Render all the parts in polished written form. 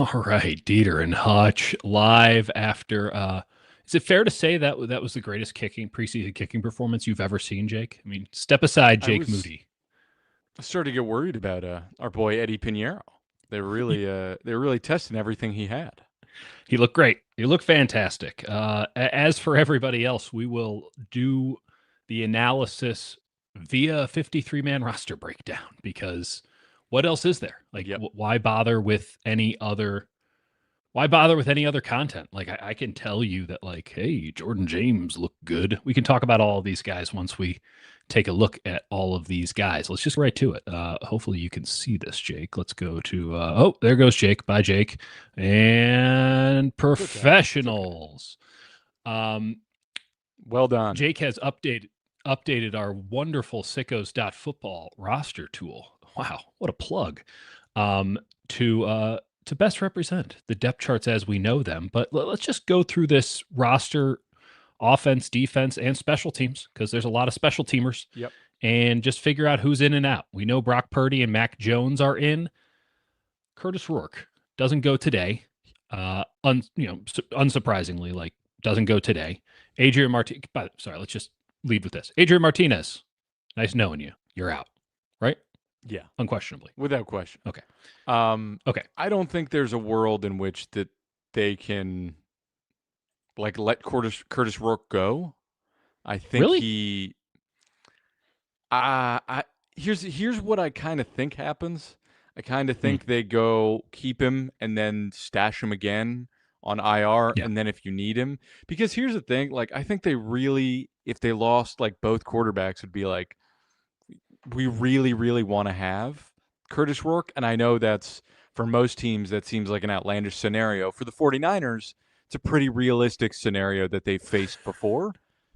All right, Dieter and Hutch live after. Is it fair to say that that was the greatest preseason kicking performance you've ever seen, Jake? I mean, step aside, I Jake was Moody. starting to get worried about our boy Eddie Pinheiro. He, They were really testing everything he had. he looked great. He looked fantastic. As for everybody else, we will do the analysis via 53-man roster breakdown because what else is there? Like, Yep. why bother with any other? Why bother with any other content? Like I can tell you that, like, hey, Jordan James looked good. We can talk about all of these guys once we take a look at all of these guys. Let's just get right to it. Hopefully you can see this, Jake. Let's go to oh, there goes Jake. Bye, Jake. And It's okay. It's okay. professionals. Um, Well done. Jake has updated our wonderful sickos.football roster tool. Wow, what a plug. Um, to best represent the depth charts as we know them. But let's just go through this roster, offense, defense, and special teams, because there's a lot of special teamers, Yep. and just figure out who's in and out. We know Brock Purdy and Mac Jones are in. Curtis Rourke doesn't go today. Unsurprisingly, like, doesn't go today. Adrian Martinez. Sorry, let's just lead with this. Adrian Martinez, nice knowing you. You're out, right? Yeah. Unquestionably. Without question. Okay. I Okay. don't think there's a world in which that they can like let Curtis Rourke go. I think Really? he. I here's what I kind of think happens. I kind of Hmm. think they go keep him and then stash him again on IR, Yeah. and then if you need him, because here's the thing, like I think they really, if they lost like both quarterbacks, would be like, we really, really want to have Curtis Rourke, and I know that's for most teams that seems like an outlandish scenario. For the 49ers, it's a pretty realistic scenario that they've faced before.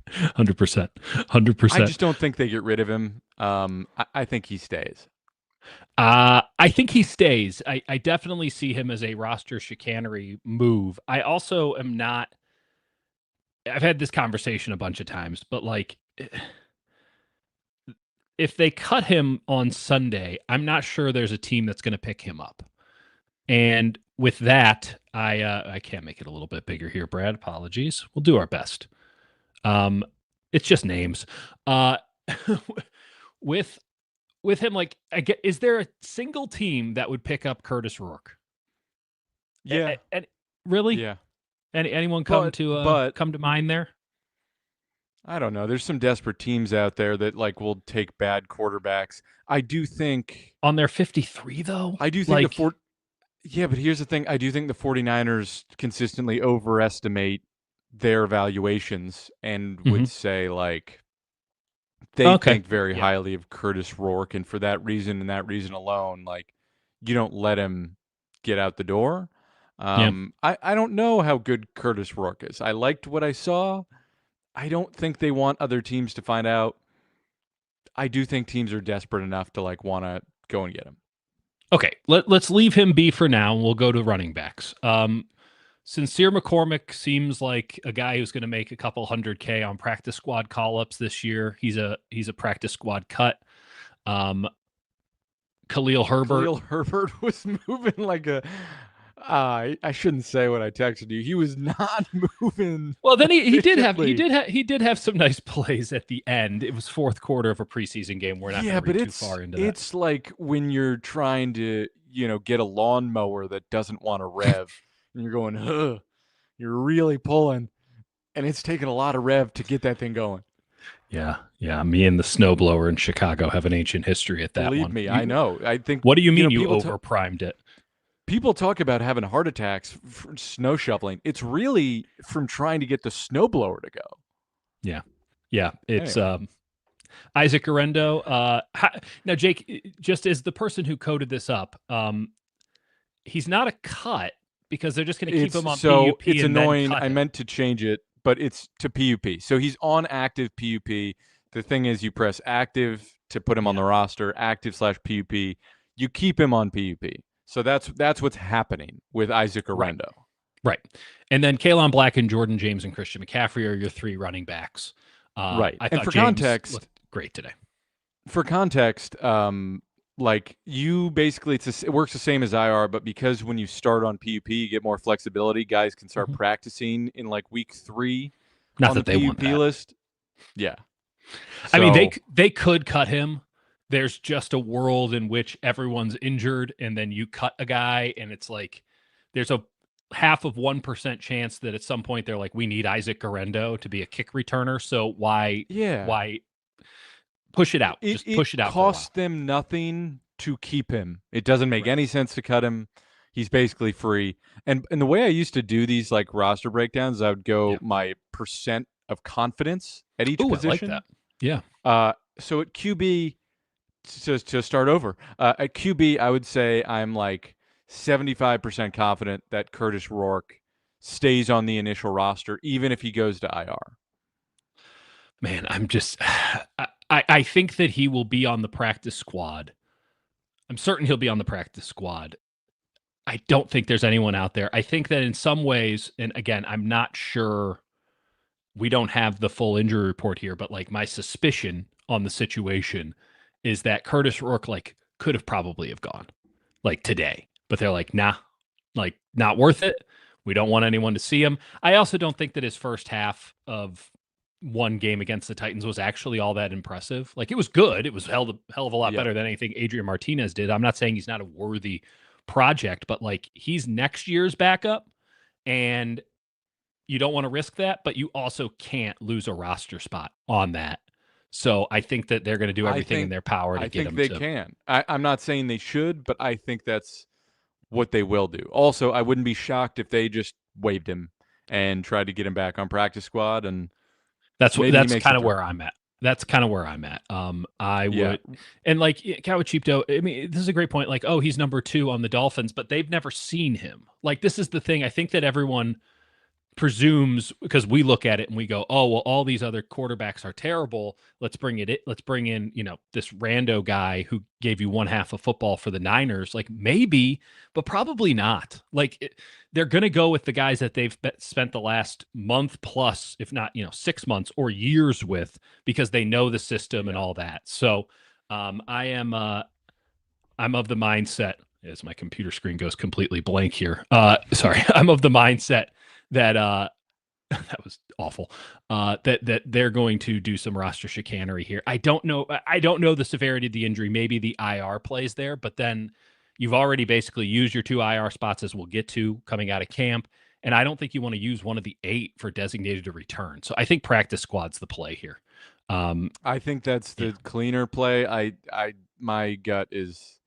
100%. I 100%. just don't think they get rid of him. I think he stays. I think he stays. I definitely see him as a roster chicanery move. I also am not. I've had this conversation a bunch of times, but like, if they cut him on Sunday, I'm not sure there's a team that's going to pick him up. And with that, I can't make it a little bit bigger here, Brad. Apologies. We'll do our best. Um, it's just names. Uh, with with him, like, I get, is there a single team that would pick up Curtis Rourke? Yeah, And really, yeah, anyone but but come to mind there? I don't know. There's some desperate teams out there that like will take bad quarterbacks. I do think On their 53 though, I do think the like, four. Yeah, but here's the thing. I do think the 49ers consistently overestimate their evaluations and mhm. would say like they Okay, think very yeah, highly of Curtis Rourke, and for that reason and that reason alone, like you don't let him get out the door. yeah. I don't know how good Curtis Rourke is. I liked what I saw. I don't think they want other teams to find out. I do think teams are desperate enough to like want to go and get him. Okay, let's leave him be for now. We'll go to running backs. Sincere McCormick seems like a guy who's going to make a couple hundred K on practice squad call ups this year. He's a practice squad cut. Um, Khalil Herbert. Khalil Herbert was moving like a. I shouldn't say what I texted you. He was not moving Well, then efficiently. he did have some nice plays at the end. It was fourth quarter of a preseason game. We're not going Yeah, to but read too far into that. it's like when you're trying to get a lawnmower that doesn't want to rev, and you're going, ugh, you're really pulling, and it's taking a lot of rev to get that thing going. Yeah, yeah. Me and the snowblower in Chicago have an ancient history at that Believe one. me, I know. I think What do you mean you people overprimed it? people talk about having heart attacks from snow shoveling. It's really from trying to get the snowblower to go. Yeah, yeah. It's Anyway, Isaac Arendo. Now, Jake, just as the person who coded this up, he's not a cut because they're just going to keep him on PUP it's and then annoying. cut I him. meant to change it, but it's to PUP. So he's on active PUP. The thing is, you press active to put him on Yeah, the roster, active slash PUP. You keep him on PUP. So that's what's happening with Isaac right, Arendo. right. And then Kalen Black and Jordan James and Christian McCaffrey are your three running backs. Right. I And thought James looked great today. for context, like you basically it works the same as IR, but because when you start on PUP, you get more flexibility. Guys can start Mhm. practicing in like week 3 Not on the that they want PUP that. list. Yeah. I mean, So they could cut him. There's just a world in which everyone's injured, and then you cut a guy, and it's like there's a half of 1% chance that at some point they're like, we need Isaac Garendo to be a kick returner. So yeah, why push it out? Just it push it out for a costs while. them nothing to keep him. It doesn't make Right. any sense to cut him. He's basically free. And the way I used to do these like roster breakdowns, I would Yeah. go my percent of confidence at each Oh, I like that. position. Yeah. So at QB, to start over, at QB, I would say I'm like 75% confident that Curtis Rourke stays on the initial roster, even if he goes to IR. Man, I'm just I think that he will be on the practice squad. I'm certain he'll be on the practice squad. I don't think there's anyone out there. I think that in some ways, and again, I'm not sure, we don't have the full injury report here, but like my suspicion on the situation is that Curtis Rourke like could have probably have gone like today, but they're like, nah, like not worth it. We don't want anyone to see him. I also don't think that his first half of one game against the Titans was actually all that impressive. Like it was good. It was hell of a lot Yeah. better than anything Adrian Martinez did. I'm not saying he's not a worthy project, but like he's next year's backup, and you don't want to risk that, but you also can't lose a roster spot on that. So I think that they're going to do I everything in think their power to I get think him they to. can. I'm not saying they should, but I think that's what they will do. Also, I wouldn't be shocked if they just waived him and tried to get him back on practice squad, and maybe he That's makes a kind of throw. where I'm at. That's kind of where I'm at. I Yeah, would, and like Cowachito, I mean, this is a great point. Like, oh, he's number 2 on the Dolphins, but they've never seen him. Like, this is the thing. I think that everyone presumes, because we look at it and we go, oh well, all these other quarterbacks are terrible. Let's bring in, this rando guy who gave you one half of football for the Niners. Like maybe, but probably not. Like they're going to go with the guys that they've spent the last month plus, if not 6 months or years with, because they know the system and yeah. all that. So I'm of the mindset, as my computer screen goes completely blank here. Sorry, I'm of the mindset that that was awful. That they're going to do some roster chicanery here. I don't know. I don't know the severity of the injury. Maybe the IR plays there, but then you've already basically used your 2 IR spots, as we'll get to coming out of camp. And I don't think you want to use one of the 8 for designated to return. So I think practice squad's the play here. I think that's Yeah, the cleaner play. My gut is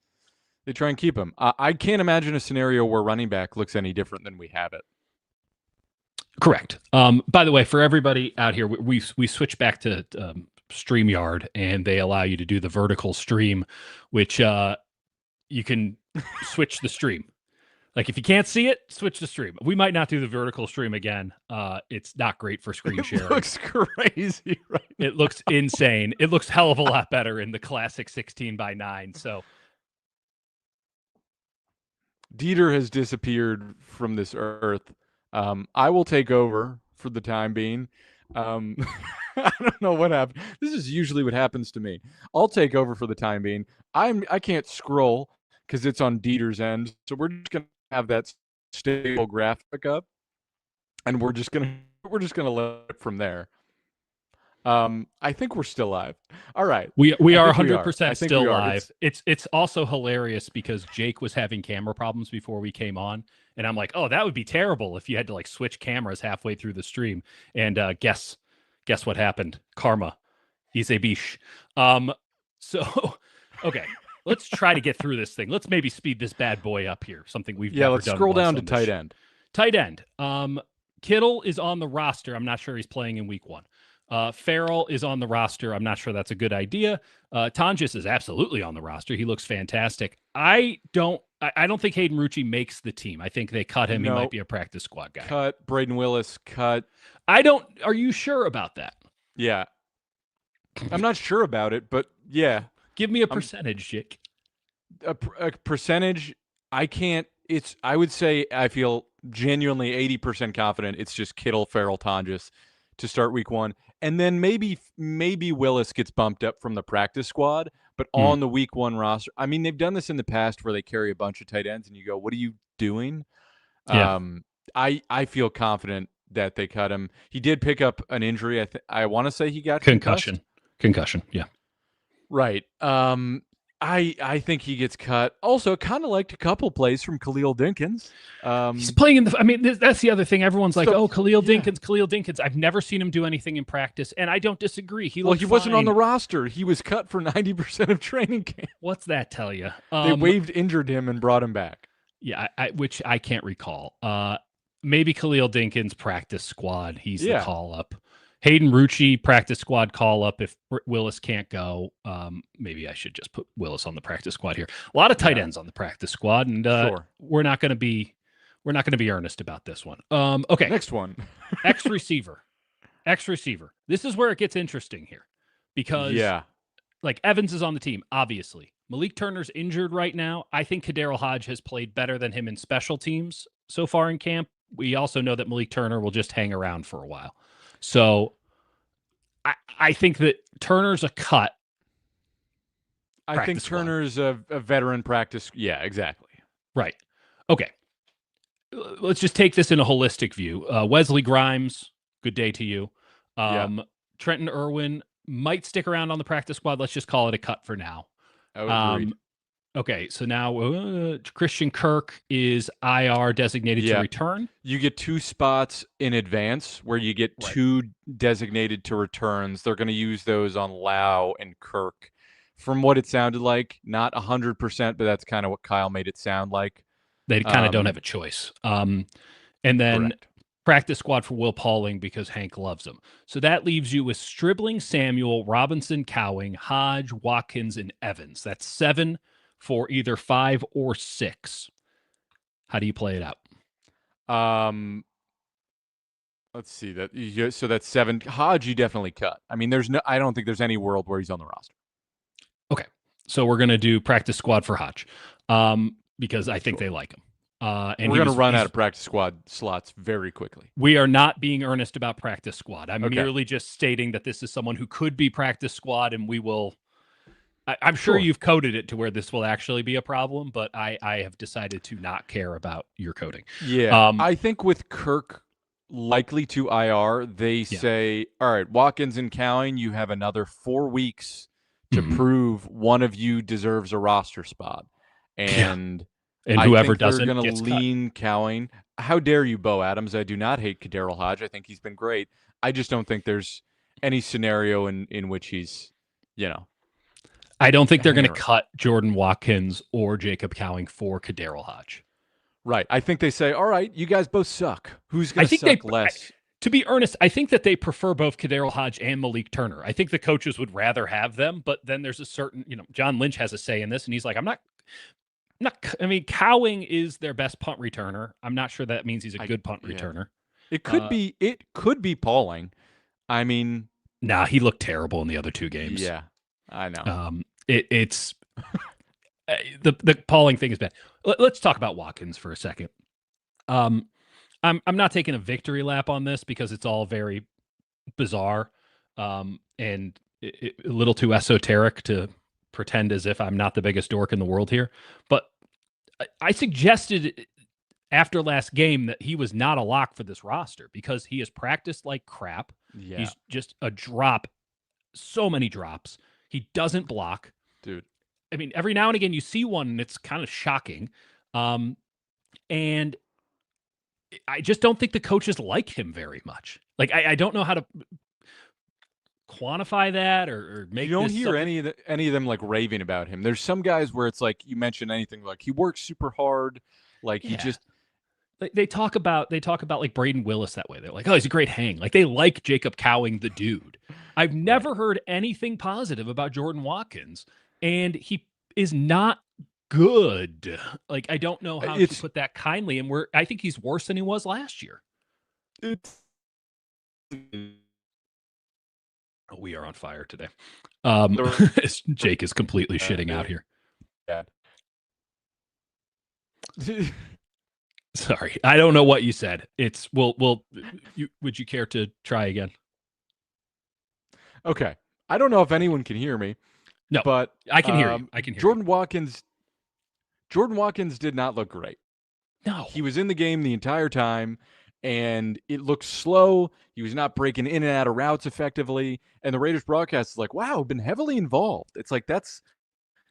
they try and keep him. I can't imagine a scenario where running back looks any different than we have it. correct. By the way, for everybody out here, we switch back to StreamYard, and they allow you to do the vertical stream, which you can switch the stream. Like if you can't see it, switch the stream. We might not do the vertical stream again. It's not great for screen It sharing. looks crazy right It looks insane. It looks hell of a lot better in the classic 16:9. So Dieter has disappeared from this earth. I will take over for the time being. Um, I don't know what happened. This is usually what happens to me. I'll take over for the time being. I can't scroll because it's on Dieter's end, so we're just gonna have that stable graphic up, and we're just gonna let it from there. I think we're still live. All right. we I are think we are. I 100% think we still are. live. It's also hilarious because Jake was having camera problems before we came on, and I'm like, oh, that would be terrible if you had to like switch cameras halfway through the stream. And guess what happened? Karma. He's a biche. So okay, let's try to get through this thing. Let's maybe speed this bad boy up here. Something we've Yeah, never let's done scroll once down to on this tight show. end. Tight end. Kittle is on the roster. I'm not sure he's playing in week 1. Farrell is on the roster. I'm not sure that's a good idea. Tonjes is absolutely on the roster. He looks fantastic. I don't think Hayden Rucci makes the team. I think they cut him. He might No, be a practice squad guy. cut. Braden Willis, cut. I don't. Are you sure about that? Yeah. I'm not sure about it, but yeah. Give me a I'm percentage, Jake. a percentage. I can't. I would say I feel genuinely 80% confident it's just Kittle, Farrell, Tonjes to start week 1. and then maybe Willis gets bumped up from the practice squad, but Mm, on the week one roster. I mean, they've done this in the past where they carry a bunch of tight ends, and you go, "What are you doing?" yeah. Um, I feel confident that they cut him. He did pick up an injury. I want to say he got concussed. Concussion. Yeah. Right. I think he gets cut. Also, kind of liked a couple plays from Khalil Dinkins. He's playing in the. I mean, that's the other thing. Everyone's like, So "Oh, Khalil yeah. Dinkins, Khalil Dinkins." I've never seen him do anything in practice, and I don't disagree. He Well, looked he wasn't on fine. the roster. He was cut for 90% of training camp. What's that tell you? They waived injured him and brought him back. Yeah, which I can't recall. Maybe Khalil Dinkins practice squad. He's the Yeah. call up. Hayden Rucci practice squad call up if Willis can't go. Maybe I should just put Willis on the practice squad here. A lot of tight ends on the practice squad, and Sure. we're not going to be earnest about this one. Okay, Next one. X receiver. This is where it gets interesting here, because Yeah. like Evans is on the team, obviously. Malik Turner's injured right now. I think Kadarius Hodge has played better than him in special teams so far in camp. We also know that Malik Turner will just hang around for a while. So I think that Turner's a cut. I think Turner's a veteran practice. Yeah, exactly. Right. Okay. Let's just take this in a holistic view. Wesley Grimes, good day to you. Trenton Irwin might stick around on the practice squad. Let's just call it a cut for now. Agreed. Okay, so now Christian Kirk is IR designated to return. You get 2 spots in advance where you get 2 designated to returns. They're going to use those on Lau and Kirk. From what it sounded like, not 100%, but that's kind of what Kyle made it sound like. They kind of don't have a choice. And then practice squad for Will Pauling because Hank loves him. So that leaves you with Stribling, Samuel, Robinson, Cowing, Hodge, Watkins, and Evans. That's 7 for either 5 or 6. How do you play it out? Let's see that. So that's 7. Hodge, you definitely cut. I mean, I don't think there's any world where he's on the roster. Okay, so we're gonna do practice squad for Hutch, because I think they like him. And we're gonna run out of practice squad slots very quickly. We are not being earnest about practice squad. I'm merely just stating that this is someone who could be practice squad, and we will. I'm sure you've coded it to where this will actually be a problem, but I have decided to not care about your coding. Yeah, I think with Kirk likely to IR, they say, all right, Watkins and Cowing, you have another 4 weeks to prove one of you deserves a roster spot. And whoever doesn't, they're going to lean Cowing. How dare you, Bo Adams? I do not hate Kadarius Hodge. I think he's been great. I just don't think there's any scenario in which he's, I don't think they're going to cut Jordan Watkins or Jacob Cowing for Kadarius Hodge. Right. I think they say, all right, you guys both suck. Who's going to suck less? To be earnest, I think that they prefer both Kadarius Hodge and Malik Turner. I think the coaches would rather have them, but then there's a certain, John Lynch has a say in this, and he's like, I mean, Cowing is their best punt returner. I'm not sure that means he's a good punt returner. It could be Pauling. I mean, nah, he looked terrible in the other 2 games. Yeah, I know. It's the Pauling thing is bad. Let's talk about Watkins for a second. I'm not taking a victory lap on this because it's all very bizarre and a little too esoteric to pretend as if I'm not the biggest dork in the world here. But I suggested after last game that he was not a lock for this roster because he has practiced like crap. Yeah. He's just a drop, so many drops. He doesn't block. Dude. I mean, every now and again you see one and it's kind of shocking. And I just don't think the coaches like him very much. Like, I don't know how to quantify that or make. You don't hear any of them like raving about him. There's some guys where it's like you mention anything like he works super hard, like he just. They talk about like Braden Willis that way. They're like, oh, he's a great hang. Like they like Jacob Cowing, the dude. I've never heard anything positive about Jordan Watkins, and he is not good. Like I don't know how to put that kindly. And I think he's worse than he was last year. We are on fire today. Jake is completely shitting out here. Yeah. Sorry, I don't know what you said. Would you care to try again? Okay. I don't know if anyone can hear me, No, but I can hear you. I can hear you. Jordan Watkins did not look great. No. He was in the game the entire time, and it looked slow. He was not breaking in and out of routes effectively. And the Raiders broadcast is like, wow, been heavily involved. It's like, that's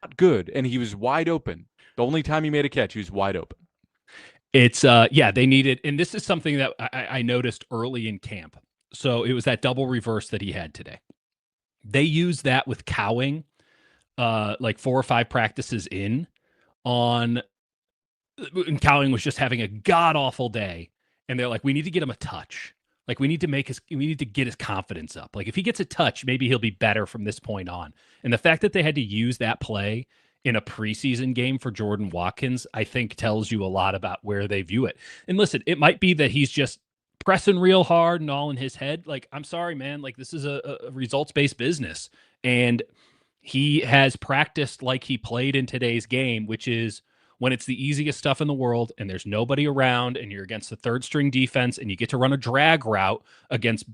not good. And he was wide open. The only time he made a catch, he was wide open. It's yeah, they needed, and this is something that I noticed early in camp. So it was that double reverse that he had today. They used that with Cowing, like 4 or 5 practices in on, and Cowing was just having a god awful day, and they're like, we need to get him a touch. Like we need to get his confidence up. Like if he gets a touch, maybe he'll be better from this point on. And the fact that they had to use that play in a preseason game for Jordan Watkins, I think tells you a lot about where they view it. And listen, it might be that he's just pressing real hard and all in his head. Like, I'm sorry, man. Like this is a results-based business. And he has practiced like he played in today's game, which is when it's the easiest stuff in the world and there's nobody around and you're against the third string defense and you get to run a drag route against,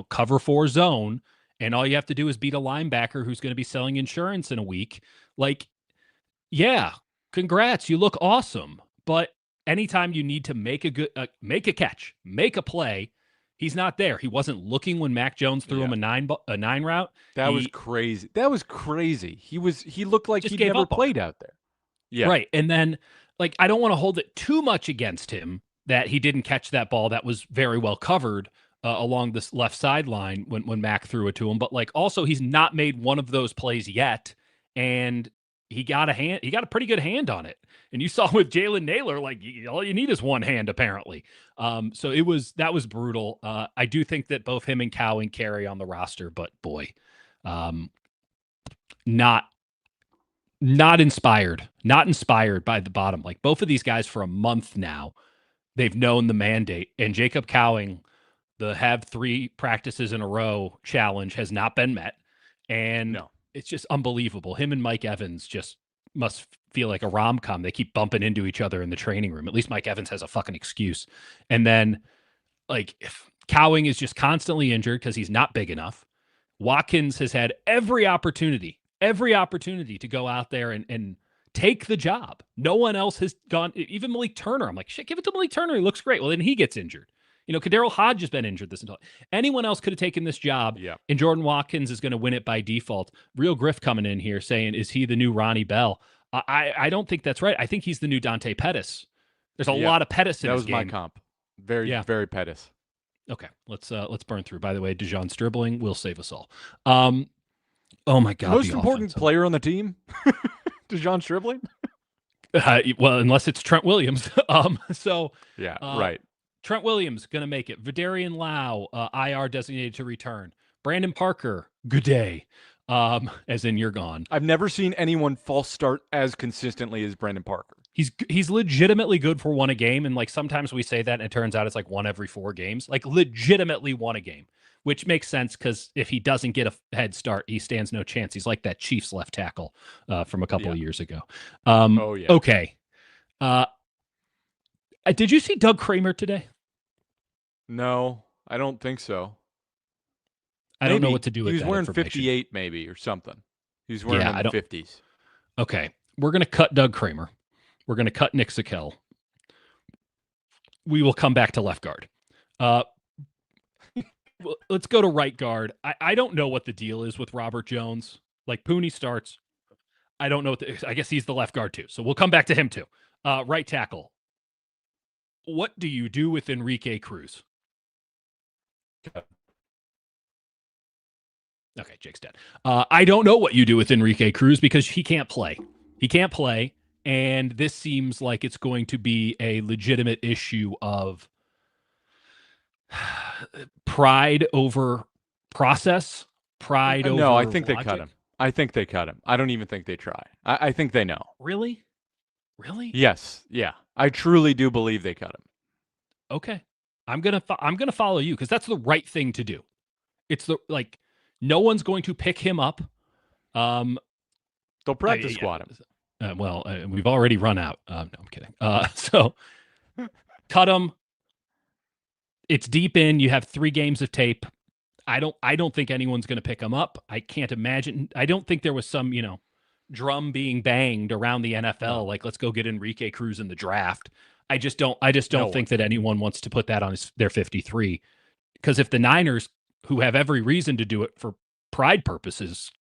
cover 4 zone, and all you have to do is beat a linebacker who's going to be selling insurance in a week. Like, yeah, congrats, you look awesome. But anytime you need to make a catch, make a play, he's not there. He wasn't looking when Mac Jones threw him a nine route. That was crazy. That was crazy. He looked like Just he'd gave never up on played him. out there. Yeah. Right. And then, like, I don't want to hold it too much against him that he didn't catch that ball that was very well covered along this left sideline when Mac threw it to him. But, like, also, he's not made one of those plays yet. And he got a pretty good hand on it. And you saw with Jalen Naylor, like, all you need is one hand, apparently. So that was brutal. I do think that both him and Cowing carry on the roster, but boy, not inspired by the bottom. Like both of these guys for a month now, they've known the mandate. And Jacob Cowing, the have 3 practices in a row challenge has not been met. And it's just unbelievable. Him and Mike Evans just must feel like a rom-com. They keep bumping into each other in the training room. At least Mike Evans has a fucking excuse. And then, like, if Cowing is just constantly injured because he's not big enough. Watkins has had every opportunity to go out there and take the job. No one else has gone, even Malik Turner. I'm like, shit, give it to Malik Turner. He looks great. Well, then he gets injured. Kadarius Hodge has been injured this entire. Anyone else could have taken this job, and Jordan Watkins is going to win it by default. Real Griff coming in here saying, is he the new Ronnie Bell? I don't think that's right. I think he's the new Dante Pettis. There's a lot of Pettis in that this was game. my comp. Very, very Pettis. Okay, let's burn through. By the way, DeJohn's dribbling will save us all. Oh my God! Most important player on the team, DeJohn's dribbling. Well, unless it's Trent Williams. Right. Trent Williams going to make it. Vidarian Lau, IR designated to return. Brandon Parker, good day. As in you're gone. I've never seen anyone false start as consistently as Brandon Parker. He's legitimately good for one a game, and like sometimes we say that, and it turns out it's like 1 every 4 games. Like legitimately 1 a game, which makes sense because if he doesn't get a head start, he stands no chance. He's like that Chiefs left tackle from a couple of years ago. Okay. Did you see Doug Kramer today? No, I don't think so. I don't know what to do with that. He was wearing 58 maybe or something. He was wearing in the 50s. Okay. We're going to cut Doug Kramer. We're going to cut Nick Sakel. We will come back to left guard. Let's go to right guard. I don't know what the deal is with Robert Jones. Like Pooney starts. I don't know. I guess he's the left guard too. So we'll come back to him too. Right tackle. What do you do with Enrique Cruz? Okay, Jake's dead. I don't know what you do with Enrique Cruz because he can't play. He can't play, and this seems like it's going to be a legitimate issue of pride over process, pride over No, I think logic. they cut him. I think they cut him. I don't even think they try. I think they know. Really? Yes. Yeah. I truly do believe they cut him. Okay. I'm gonna follow you because that's the right thing to do. It's no one's going to pick him up. They'll practice squad him. We've already run out. No, I'm kidding. So cut him. It's deep in. You have 3 games of tape. I don't think anyone's going to pick him up. I can't imagine. I don't think there was some, drum being banged around the NFL No, like let's go get Enrique Cruz in the draft. I just don't no one. think that anyone wants to put that on their 53 because if the Niners, who have every reason to do it for pride purposes,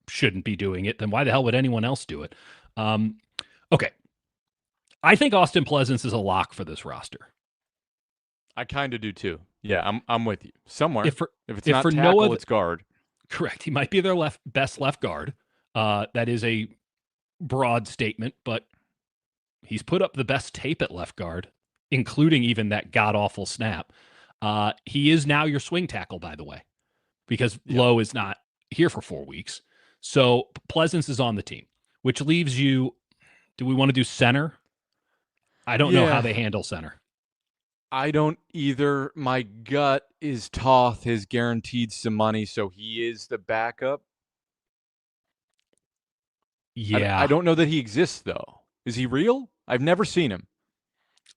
shouldn't be doing it, then why the hell would anyone else do it? Okay. I think Austin Pleasance is a lock for this roster. I kind of do too. Yeah, I'm with you. Somewhere. If for If it's if not for no tackle, other it's guard. correct, he might be their best left guard. That is a broad statement, but he's put up the best tape at left guard, including even that god awful snap. He is now your swing tackle, by the way, because Yep. Lowe is not here for 4 weeks. So Pleasance is on the team, which leaves you. Do we want to do center? I don't know how Yeah, they handle center. I don't either. My gut is Toth has guaranteed some money, so he is the backup. I Yeah, don't know that he exists, though. Is he real? I've never seen him.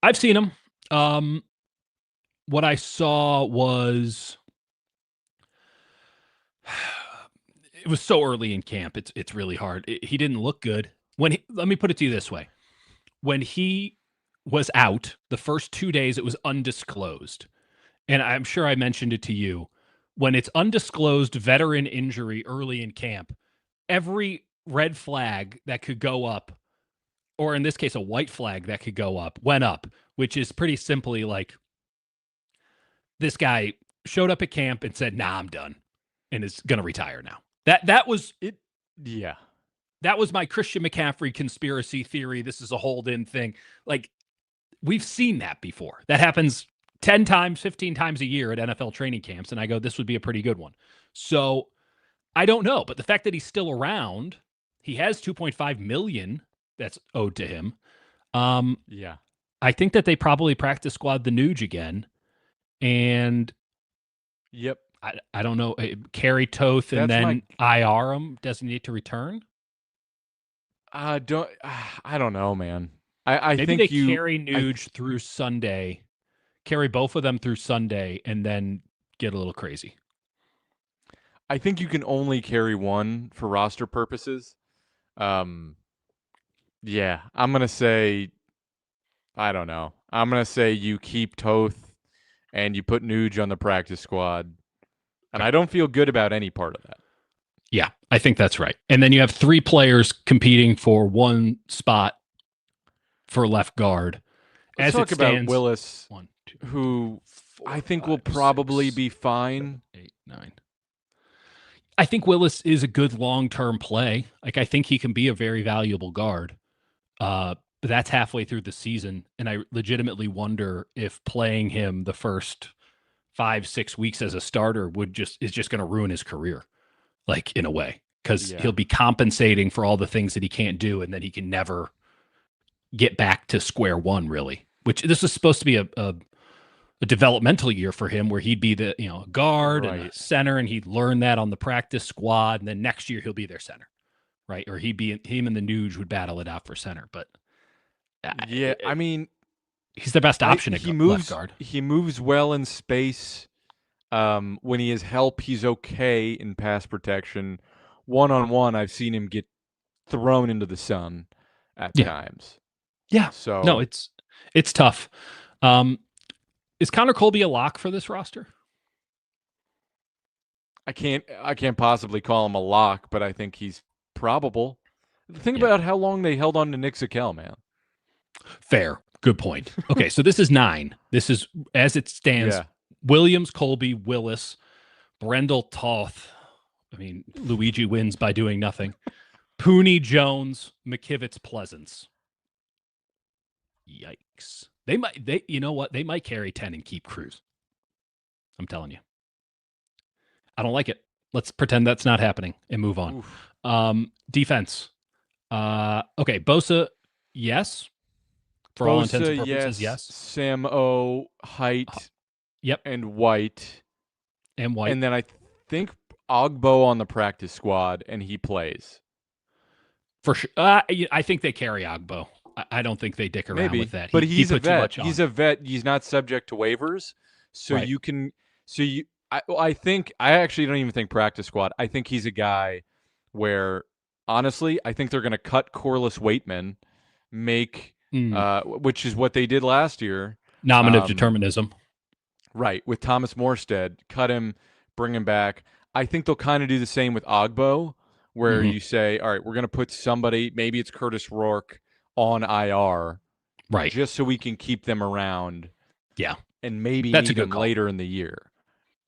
I've seen him. What I saw was it was so early in camp. It's really hard. He didn't look good. Let me put it to you this way: when he was out the first 2 days, it was undisclosed, and I'm sure I mentioned it to you. When it's undisclosed veteran injury early in camp, every red flag that could go up, or in this case, a white flag that could go up, went up, which is pretty simply like this guy showed up at camp and said, "Nah, I'm done," and is going to retire now. That was It, yeah. that was my Christian McCaffrey conspiracy theory. This is a hold-in thing. Like we've seen that before. That happens 10 times, 15 times a year at NFL training camps, and I go, this would be a pretty good one. So I don't know, but the fact that he's still around, he has 2.5 million that's owed to him. Yeah. I think that they probably practice squad the Nuge again, and Yep. I don't know, carry Toth and That's my. then IR him, designate to return. Don't. I don't know, man. I Maybe they think you. carry I. Nuge through Sunday, carry both of them through Sunday, and then get a little crazy. I think you can only carry one for roster purposes. Um. Yeah, I'm gonna say. I don't know. I'm gonna say you keep Toth, and you put Nuge on the practice squad, and Okay. I don't feel good about any part of that. Yeah, I think that's right. And then you have three players competing for one spot for left guard. Let's As it talk about stands, Willis, one, two, who four, I think will five, probably six, be fine. 7, 8, 9. I think Willis is a good long-term play. Like I think he can be a very valuable guard. But that's halfway through the season, and I legitimately wonder if playing him the first 5, 6 weeks as a starter is just going to ruin his career, like in a way, because Yeah. he'll be compensating for all the things that he can't do, and then he can never get back to square one, really. Which this is supposed to be a developmental year for him, where he'd be the guard and a Right. center, and he'd learn that on the practice squad, and then next year he'll be their center, right? Or him and the Nuge would battle it out for center, but Yeah, I mean, he's the best option at he left moves guard. he moves well in space. When he has help, he's okay in pass protection. One on one, I've seen him get thrown into the sun at Yeah, times. yeah. No, So it's tough. Um, is Connor Colby a lock for this roster? I can't possibly call him a lock, but I think he's probable. Think Yeah, about how long they held on to Nick Zakel, man. fair. Good point. Okay, so this is 9. This is as it stands: Yeah. Williams, Colby, Willis, Brendel, Toth. I mean, Luigi wins by doing nothing. Pooney, Jones, McKivitz, Pleasance. Yikes! You know what? They might carry 10 and keep Cruz. I'm telling you. I don't like it. Let's pretend that's not happening and move on. Oof. Defense. Okay, Bosa, yes. For all intents and Bosa, purposes, yes. yes. Sam O, Uh, Height, yep, and White. and White. And then I think Ogbo on the practice squad, and he plays. For sure. I think they carry Agbo. I don't think they dick around with Maybe, that. but He he's a put too vet. much on. He's a vet. He's not subject to waivers, so Right. you can. So I think I actually don't even think practice squad. I think he's a guy where honestly, I think they're going to cut Corliss Waitman, make Mm. which is what they did last year. Nominative Um, determinism. right, with Thomas Morstead, cut him, bring him back. I think they'll kind of do the same with Ogbo, where Hmm. you say, all right, we're going to put somebody, maybe it's Curtis Rourke, on IR Right. just so we can keep them around Yeah. and maybe That's a need good them call. later in the year.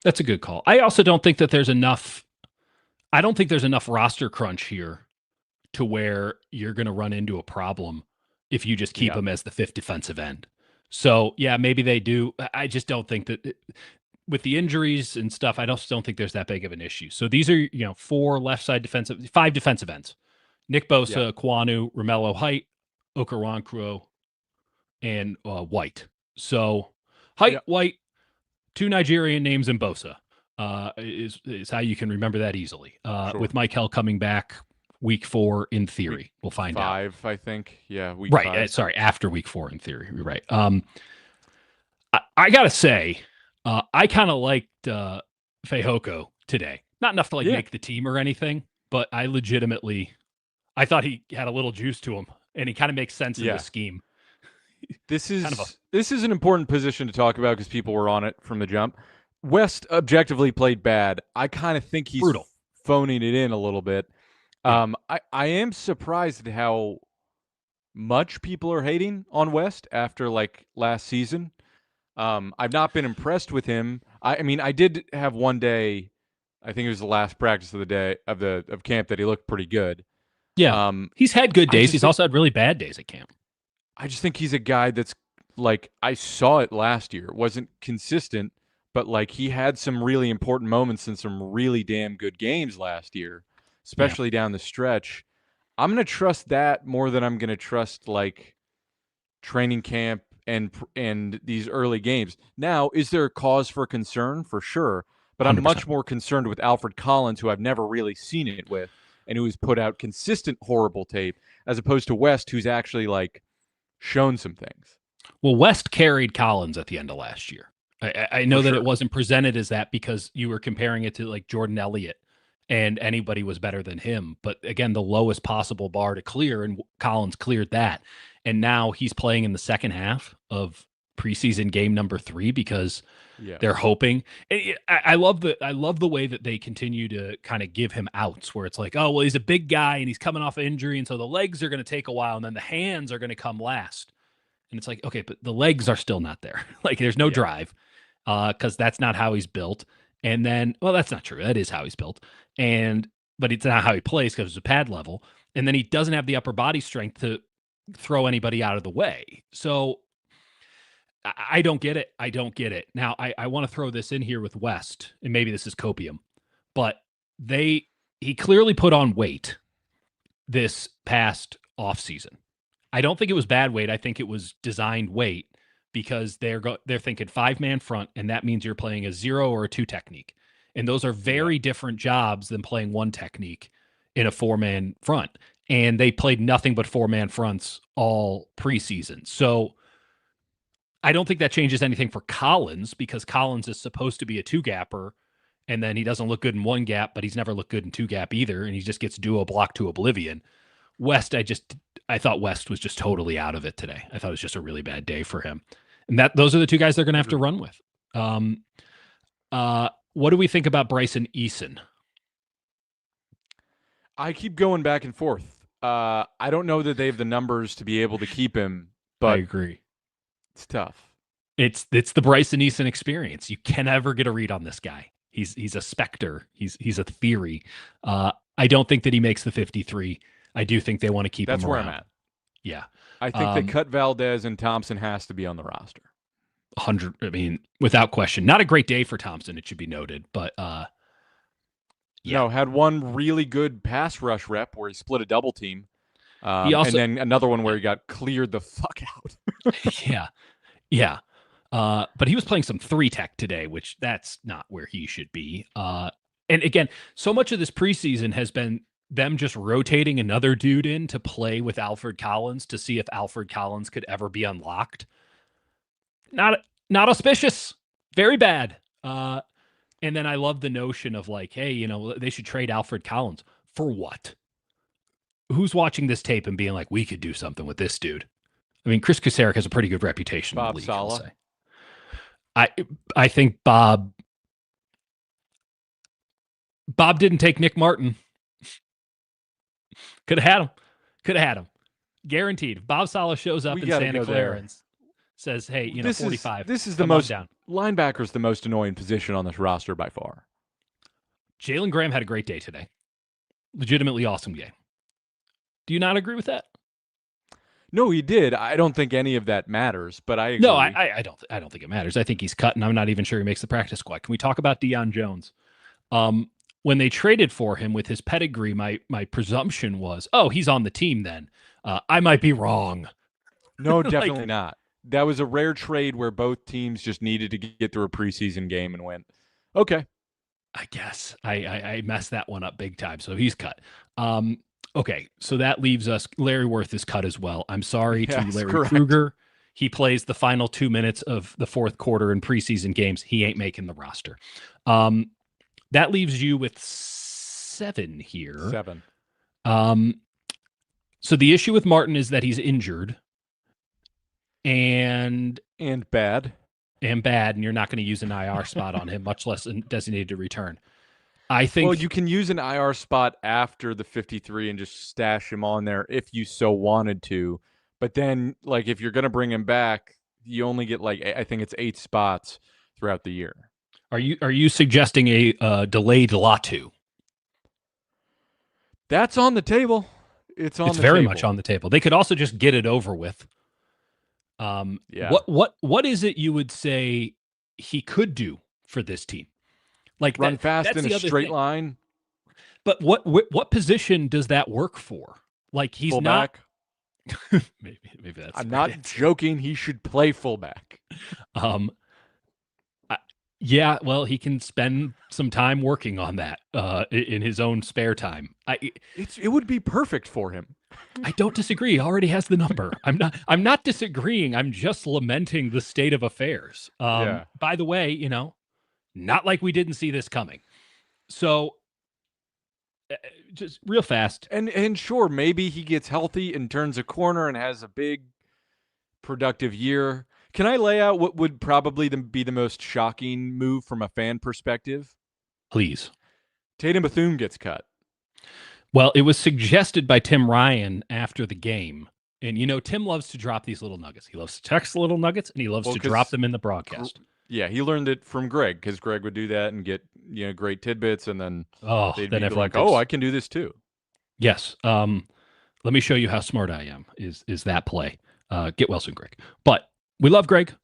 That's a good call. I also don't think that there's enough. I don't think there's enough roster crunch here to where you're going to run into a problem if you just keep Yeah. him as the fifth defensive end. So yeah, maybe they do. I just don't think that with the injuries and stuff, I just don't think there's that big of an issue. So these are four left side defensive, five defensive ends: Nick Yeah. Bosa, Kwanu, Romello Height, Okoronkwo, and White. So Height, Yeah. White, two Nigerian names, and Bosa is how you can remember that easily. Sure. With Mike Hell coming back week 4 in Week theory, we'll find out. 5, I think. Yeah, week Right. 5. Sorry, after week 4 in theory. You're right. I gotta say, I kind of liked Fehoko today. Not enough to like Yeah. make the team or anything, but I thought he had a little juice to him, and he kind of makes sense in the Yeah. scheme. This Kind of a is an important position to talk about because people were on it from the jump. West objectively played bad. I kind of think he's brutal. phoning it in a little bit. Yeah, I am surprised at how much people are hating on West after like last season. I've not been impressed with him. I mean, I did have one day, I think it was the last practice of the day of camp that he looked pretty good. yeah. Um, He's had good I days. just He's think also had really bad days at camp. I just think he's a guy that's like I saw it last year. It wasn't consistent, but like he had some really important moments in some really damn good games last year, Yeah, especially down the stretch. I'm going to trust that more than I'm going to trust like training camp and these early games. Now, is there a cause for concern? For sure, but I'm 100%. much more concerned with Alfred Collins, who I've never really seen it with, and who has put out consistent horrible tape, as opposed to West, who's actually like shown some things Well, West carried Collins at the end of last year. I for know that it sure. wasn't presented as that because you were comparing it to like Jordan Elliott and anybody was better than him. But again, the lowest possible bar to clear, and Collins cleared that. And now he's playing in the second half of preseason game number 3 because Yeah, they're hoping. I love the way that they continue to kind of give him outs where it's like, oh well, he's a big guy and he's coming off an injury, and so the legs are going to take a while, and then the hands are going to come last. And it's like, okay, but the legs are still not there. Like there's no yeah, drive because that's not how he's built. And then, well, that's not true. That is how he's built. And but it's not how he plays because it's a pad level. And then he doesn't have the upper body strength to throw anybody out of the way. So I don't get it. I don't get it. Now I want to throw this in here with West, and maybe this is copium, but he clearly put on weight this past offseason. I don't think it was bad weight. I think it was designed weight because they're thinking 5-man front, and that means you're playing a 0 or a 2 technique. And those are yeah. very different jobs than playing 1 technique in a 4-man front. And they played nothing but 4-man fronts all preseason. So I don't think that changes anything for Collins because Collins is supposed to be a 2-gapper, and then he doesn't look good in 1 gap, but he's never looked good in 2-gap either, and he just gets duo block to oblivion. West, I thought West was just totally out of it today. I thought it was just a really bad day for him. And those are the two guys they're going to have to Agreed. run with. What do we think about Bryson Eason? I keep going back and forth. I don't know that they have the numbers to be able to keep him, I but agree. it's tough. It's the Bryson Eason experience. You can never get a read on this guy. He's a specter. He's a theory. I don't think that he makes the 53. I do think they want to keep That's him where around. I'm at. Yeah. I think that cut Valdez and Thompson has to be on the roster. 100. I mean, without question. Not a great day for Thompson, it should be noted, but yeah. No, had one really good pass rush rep where he split a double team. He And also then another one where he got cleared the fuck out. yeah. Yeah. But he was playing some 3-tech today, which that's not where he should be. And again, so much of this preseason has been them just rotating another dude in to play with Alfred Collins to see if Alfred Collins could ever be unlocked. Not auspicious. Very bad. And then I love the notion of like, hey, they should trade Alfred Collins for what? Who's watching this tape and being like, we could do something with this dude? I mean, Chris Kasarik has a pretty good reputation in the Bob league, I'll Sala. say. I think Bob didn't take Nick Martin. Could have had him. Guaranteed. If Bob Sala shows up in Santa Clara and says, hey, 45. This is the most down. Linebacker's the most annoying position on this roster by far. Jalen Graham had a great day today. Legitimately awesome game. Do you not agree with that? No, he did. I don't think any of that matters, but I agree. No, I don't think it matters. I think he's cut, and I'm not even sure he makes the practice squad. Can we talk about Deion Jones? When they traded for him with his pedigree, my presumption was, oh, he's on the team then. I might be wrong. No, definitely not. That was a rare trade where both teams just needed to get through a preseason game and went, okay. I guess I messed that one up big time. So he's cut. Okay, so that leaves us. Larry Worth is cut as well. I'm sorry to Larry Krueger. He plays the final 2 minutes of the fourth quarter in preseason games. He ain't making the roster. That leaves you with 7 here. 7. So the issue with Martin is that he's injured and bad. And you're not going to use an IR spot on him, much less designated to return. I think. Well, you can use an IR spot after the 53 and just stash him on there if you so wanted to. But then, if you're going to bring him back, you only get I think it's 8 spots throughout the year. Are you suggesting a delayed Latu? That's on the table. It's very much on the table. They could also just get it over with. Yeah. What is it you would say he could do for this team? Run fast in a straight line. But what position does that work for? He's fullback. Not. maybe that's. I'm not joking. He should play fullback. Yeah, well, he can spend some time working on that in his own spare time. It would be perfect for him. I don't disagree. He already has the number. I'm not disagreeing. I'm just lamenting the state of affairs. By the way, not like we didn't see this coming. So just real fast. And sure, maybe he gets healthy and turns a corner and has a big productive year. Can I lay out what would probably be the most shocking move from a fan perspective? Please. Tatum Bethune gets cut. Well, it was suggested by Tim Ryan after the game. And, Tim loves to drop these little nuggets. He loves to text the little nuggets, and he loves to drop them in the broadcast. Yeah, he learned it from Greg, because Greg would do that and get great tidbits, and then they'd be like, oh, I can do this too. Yes. Let me show you how smart I am, is that play. Get well soon, Greg. But we love Greg,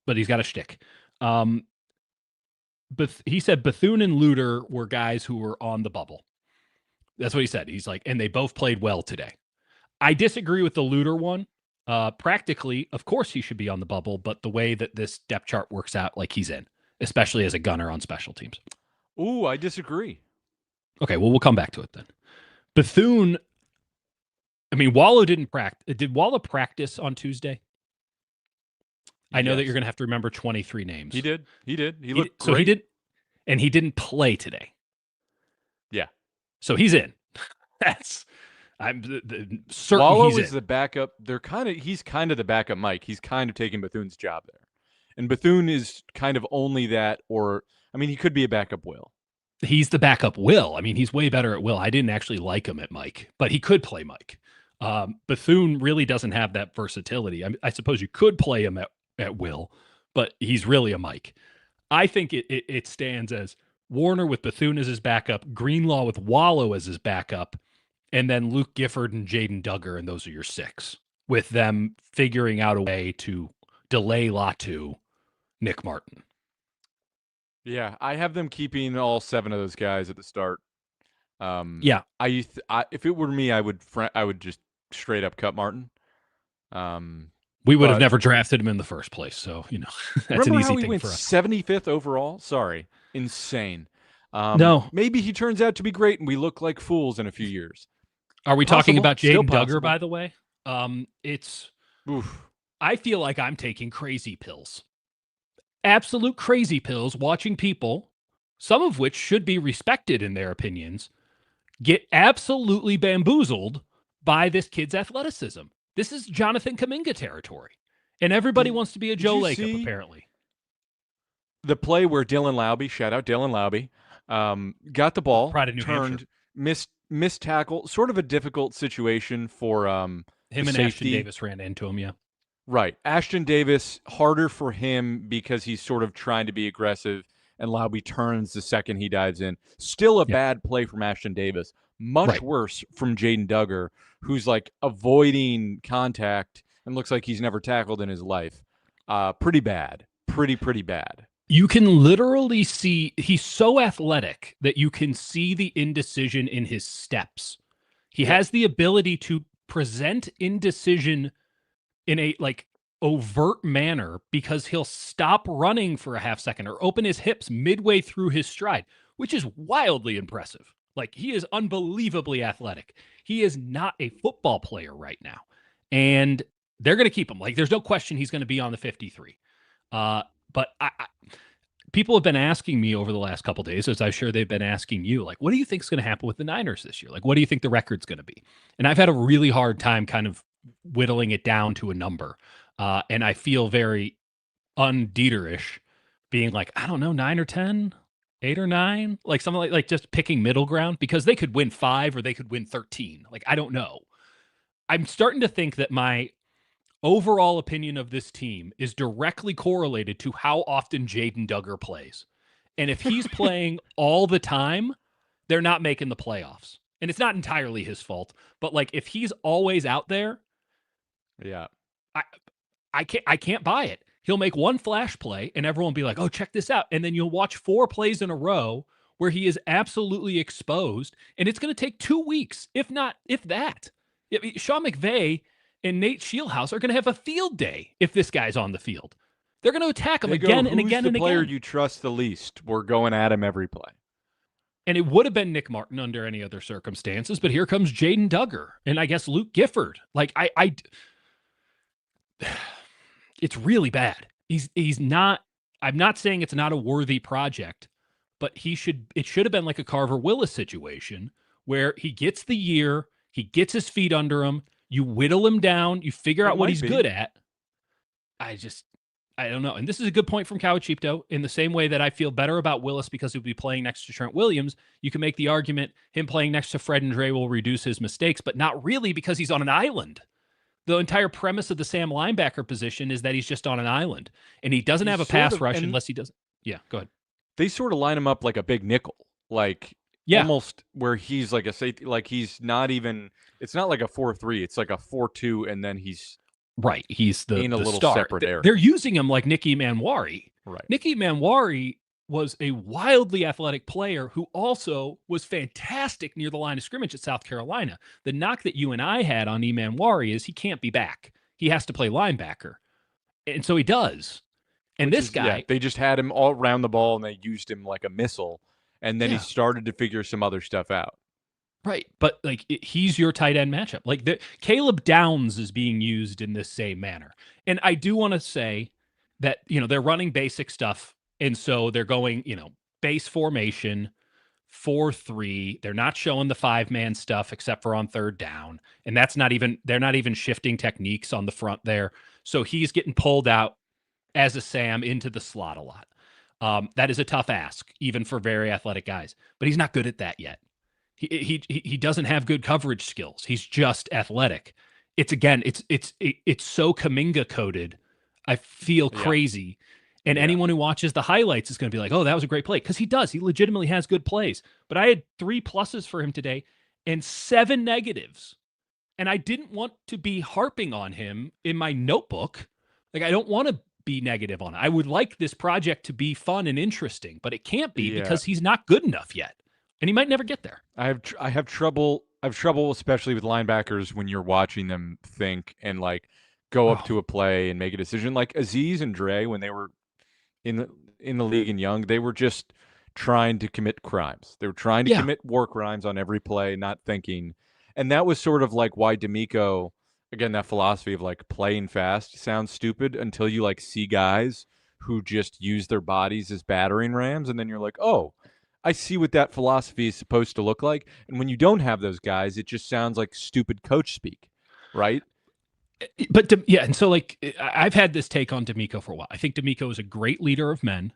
but he's got a shtick. But he said Bethune and Luter were guys who were on the bubble. That's what he said. He's like, and they both played well today. I disagree with the Luter one. Practically, of course, he should be on the bubble, but the way that this depth chart works out, he's in, especially as a gunner on special teams. Ooh, I disagree. Okay, well, we'll come back to it then. Bethune, Wallow didn't practice. Did Wallow practice on Tuesday? I know that you're going to have to remember 23 names. He did. He looked great. So he did, and he didn't play today. Yeah. So he's in. I'm certain Wallow he's is the backup. He's kind of the backup Mike. He's kind of taking Bethune's job there. And Bethune is kind of only that, he could be a backup Will. He's the backup Will. He's way better at Will. I didn't actually like him at Mike, but he could play Mike. Bethune really doesn't have that versatility. I suppose you could play him at Will, but he's really a Mike. I think it stands as Warner with Bethune as his backup, Greenlaw with Wallow as his backup, and then Luke Gifford and Jaden Duggar, and those are your 6, with them figuring out a way to delay Latu, Nick Martin. Yeah, I have them keeping all 7 of those guys at the start. Yeah, if it were me, I would just straight up cut Martin. We would have never drafted him in the first place, so that's an easy thing for us. 75th overall. Sorry, insane. No, maybe he turns out to be great, and we look like fools in a few years. Are we talking about Jaden Duggar, by the way? It's. Oof. I feel like I'm taking crazy pills, absolute crazy pills, watching people some of which should be respected in their opinions, get absolutely bamboozled by this kid's athleticism. This is Jonathan Kuminga territory. And everybody Did wants to be a Did Joe you Lacob, see apparently. the play where Dylan Laube, shout out Dylan Laube, got the ball, Pride of New Hampshire. turned, missed tackle, sort of a difficult situation for the Him and Ashton safety. Davis ran into him, yeah. Right. Ashton Davis, harder for him because he's sort of trying to be aggressive, and Laube turns the second he dives in. Still a bad play from Ashton Davis. Much worse from Jaden Duggar, who's like avoiding contact and looks like he's never tackled in his life. Pretty bad. Pretty bad. You can literally see he's so athletic that you can see the indecision in his steps. He has the ability to present indecision in a like overt manner because he'll stop running for a half second or open his hips midway through his stride, which is wildly impressive. Like, he is unbelievably athletic. He is not a football player right now. And they're going to keep him. Like, there's no question he's going to be on the 53. But people have been asking me over the last couple of days, as I'm sure they've been asking you, like, what do you think is going to happen with the Niners this year? Like, what do you think the record's going to be? And I've had a really hard time kind of whittling it down to a number. And I feel very un-Dieterish being like, I don't know, 9 or 10, 8 or 9, like something like just picking middle ground, because they could win 5 or they could win 13. Like, I don't know. I'm starting to think that my overall opinion of this team is directly correlated to how often Jaden Duggar plays. And if he's playing all the time, they're not making the playoffs. And it's not entirely his fault, but like, if he's always out there, I can't buy it. He'll make one flash play and everyone will be like, "Oh, check this out." And then you'll watch 4 plays in a row where he is absolutely exposed, and it's going to take 2 weeks, if that. Sean McVay and Nate Shieldhouse are going to have a field day if this guy's on the field. They're going to attack him again and again and again. Who's the player you trust the least? We're going at him every play. And it would have been Nick Martin under any other circumstances, but here comes Jaden Duggar and I guess Luke Gifford. Like, it's really bad. He's not, I'm not saying it's not a worthy project, but it should have been like a Carver Willis situation where he gets the year, he gets his feet under him, you whittle him down, you figure out what he's good at. I don't know. And this is a good point from Cowachipto. In the same way that I feel better about Willis because he'll be playing next to Trent Williams, you can make the argument him playing next to Fred and Dre will reduce his mistakes, but not really, because he's on an island. The entire premise of the Sam linebacker position is that he's just on an island, and he doesn't have a pass rush unless he doesn't. Yeah, go ahead. They sort of line him up like a big nickel, like almost where he's like a safety. Like, he's not even. It's not like a 4-3. It's like a 4-2, and then he's right. He's in a little star. separate area. They're using him like Nicky Manwari. Right. Nicky Manwari was a wildly athletic player who also was fantastic near the line of scrimmage at South Carolina. The knock that you and I had on Manwari is he can't be back. He has to play linebacker. And so he does. And this guy... they just had him all around the ball, and they used him like a missile. And then he started to figure some other stuff out. Right. But like, he's your tight end matchup. Like, Caleb Downs is being used in this same manner. And I do want to say that, they're running basic stuff. And so they're going, base formation, 4-3. They're not showing the 5-man stuff except for on third down. And they're not even shifting techniques on the front there. So he's getting pulled out as a Sam into the slot a lot. That is a tough ask, even for very athletic guys. But he's not good at that yet. He doesn't have good coverage skills. He's just athletic. It's so Kuminga coded. I feel crazy. And anyone who watches the highlights is going to be like, "Oh, that was a great play," because he does. He legitimately has good plays. But I had 3 pluses for him today and 7 negatives. And I didn't want to be harping on him in my notebook. Like, I don't want to be negative on it. I would like this project to be fun and interesting, but it can't be because he's not good enough yet. And he might never get there. I have trouble, especially with linebackers, when you're watching them think and like go up to a play and make a decision. Like Azeez and Dre, when they were in the league and young, they were just trying to commit crimes. They were trying to commit war crimes on every play, not thinking. And that was sort of like why D'Amico, again, that philosophy of like playing fast sounds stupid until you like see guys who just use their bodies as battering rams, and then you're like, oh, I see what that philosophy is supposed to look like. And when you don't have those guys, it just sounds like stupid coach speak, right? But yeah, and so like I've had this take on D'Amico for a while. I think D'Amico is a great leader of men.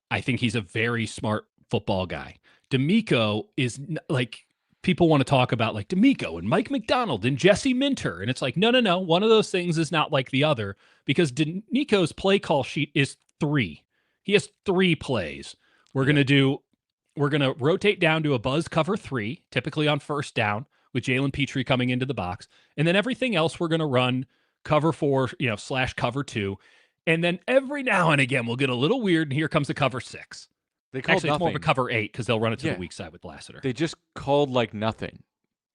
I think he's a very smart football guy. D'Amico is like people want to talk about like D'Amico and Mike McDonald and Jesse Minter, and it's like no, no, no. One of those things is not like the other because D'Amico's play call sheet is three. He has three plays. We're Yeah. gonna do. We're gonna rotate down to a buzz cover three, typically on first down, with Jalen Petrie coming into the box, and then everything else we're gonna run cover four, slash cover two. And then every now and again, we'll get a little weird, and here comes the cover six. They called Actually, it's more of a nothing. cover eight because they'll run it to the Yeah. weak side with Lassiter. They just called like nothing.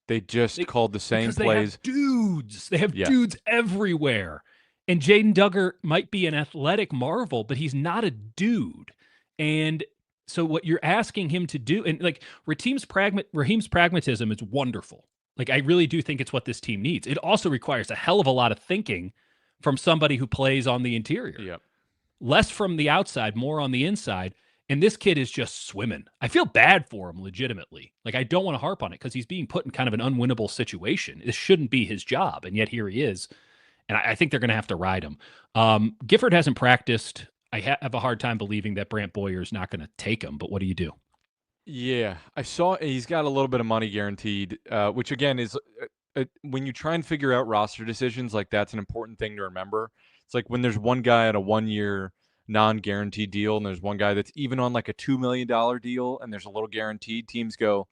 They just called the same Because they plays. have dudes. They have Yeah. dudes everywhere. And Jaden Duggar might be an athletic marvel, but he's not a dude. And so what you're asking him to do, and like Raheem's pragmatism is wonderful. Like I really do think it's what this team needs. It also requires a hell of a lot of thinking from somebody who plays on the interior. Yep. Less from the outside, more on the inside. And this kid is just swimming. I feel bad for him legitimately. Like I don't want to harp on it because he's being put in kind of an unwinnable situation. This shouldn't be his job, and yet here he is. And I think they're going to have to ride him. Gifford hasn't practiced. I have a hard time believing that Brant Boyer is not going to take him. But what do you do? Yeah, I saw he's got a little bit of money guaranteed, which again is when you try and figure out roster decisions, like that's an important thing to remember. It's like when there's one guy on a 1-year non-guaranteed deal, and there's one guy that's even on like a $2 million deal, and there's a little guaranteed. Teams go,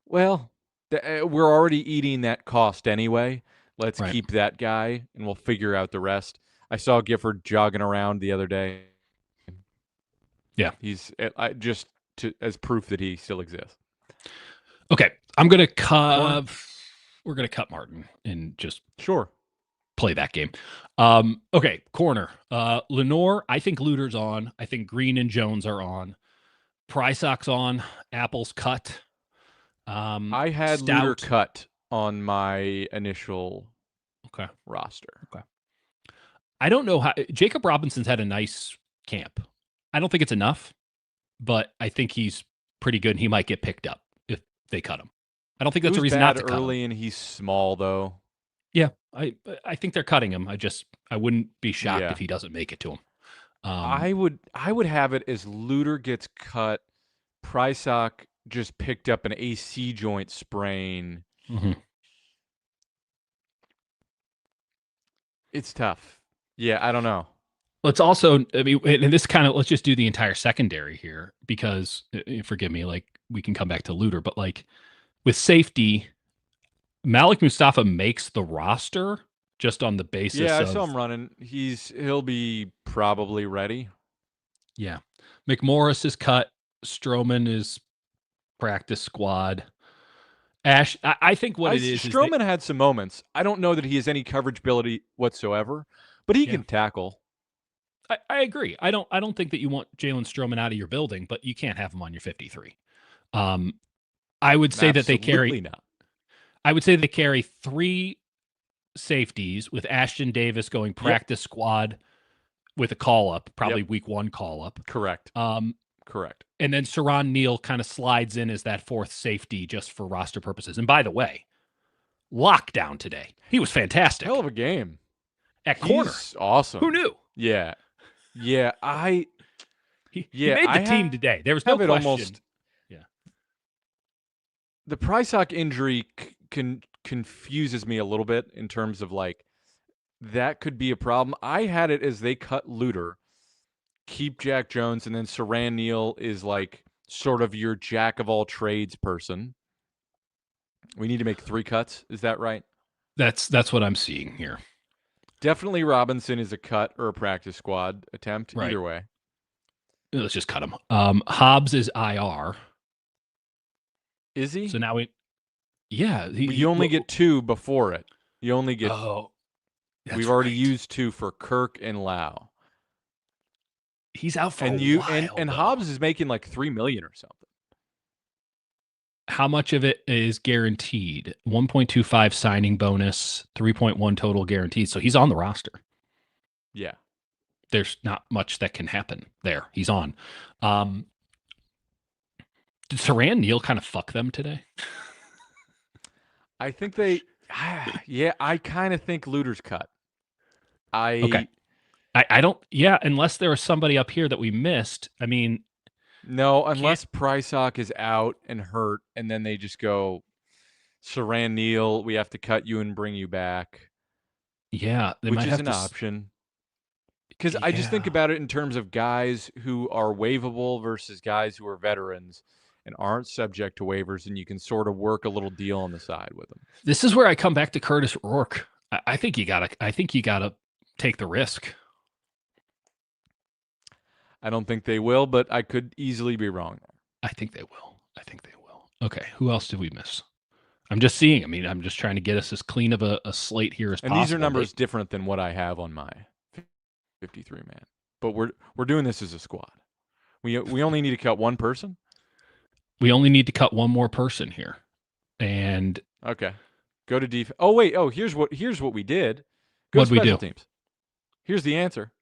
well, we're already eating that cost anyway. Let's Right. keep that guy, and we'll figure out the rest. I saw Gifford jogging around the other day. Yeah. He's just as proof that he still exists. Okay. I'm going to cut. We're going to cut Martin and just Sure. play that game. Okay. Corner. Lenore, I think Luter's on. I think Green and Jones are on. Prysock's on. Apple's cut. I had Stout. Luter cut on my initial roster. Okay. I don't know how Jacob Robinson's had a nice camp. I don't think it's enough, but I think he's pretty good and he might get picked up if they cut him. I don't think that's a reason not to cut him. Early and he's small though. Yeah, I think they're cutting him. I wouldn't be shocked if he doesn't make it to him. I would have it as Luter gets cut. Prysock just picked up an AC joint sprain. Mm-hmm. It's tough. Yeah, I don't know. Let's also, I mean, and this kind of, let's just do the entire secondary here because, forgive me, like we can come back to Luter, but like with safety, Malik Mustafa makes the roster just on the basis. Yeah, I saw him running. He'll be probably ready. Yeah, McMorris is cut. Stroman is practice squad. Ash, I think what it is. Stroman had some moments. I don't know that he has any coverage ability whatsoever, but he can tackle. I agree. I don't think that you want Jalen Stroman out of your building, but you can't have him on your 53. I would say that they carry. Not. I would say they carry 3 safeties with Ashton Davis going practice squad with a call up, probably week 1 call up. Correct. Correct. And then Saran Neal kind of slides in as that 4th safety just for roster purposes. And by the way, lockdown today. He was fantastic. Hell of a game. At corner. Awesome. Who knew? Yeah. Yeah, he made the team today. There was no question. Almost, the Prysock injury confuses me a little bit in terms of like that could be a problem. I had it as they cut Luter, keep Jack Jones, and then Saran Neal is like sort of your jack of all trades person. We need to make 3 cuts. Is that right? That's what I'm seeing here. Definitely Robinson is a cut or a practice squad attempt. Right. Either way. Let's just cut him. Hobbs is IR. Is he? So now you only get 2 before it. You only get. Oh, we've already used 2 for Kirk and Lau. He's out for a while. And Hobbs is making like $3 million or something. How much of it is guaranteed? 1.25 signing bonus, 3.1 total guaranteed. So he's on the roster. Yeah. There's not much that can happen there. He's on. Did Saran Neal kind of fuck them today? I think they, yeah, I kind of think Luter's cut. Okay. I I don't, yeah, unless there was somebody up here that we missed. I mean, No, can't, unless Prysock is out and hurt, and then they just go, Saran Neal, we have to cut you and bring you back, yeah, they which might is have an to, option. Because I just think yeah. about it in terms of guys who are waivable versus guys who are veterans and aren't subject to waivers, and you can sort of work a little deal on the side with them. This is where I come back to Curtis Rourke. I think you gotta take the risk. I don't think they will, but I could easily be wrong. I think they will. I think they will. Okay. Who else did we miss? I'm just seeing. I mean, I'm just trying to get us as clean of a slate here as And these are possible. numbers different than what I have on my 53 man. But we're doing this as a squad. We only need to cut one person. We only need to cut one more person here. And Okay. Go to defense. Oh wait. Oh, here's what we did. Go what'd we special do? teams. Here's the answer.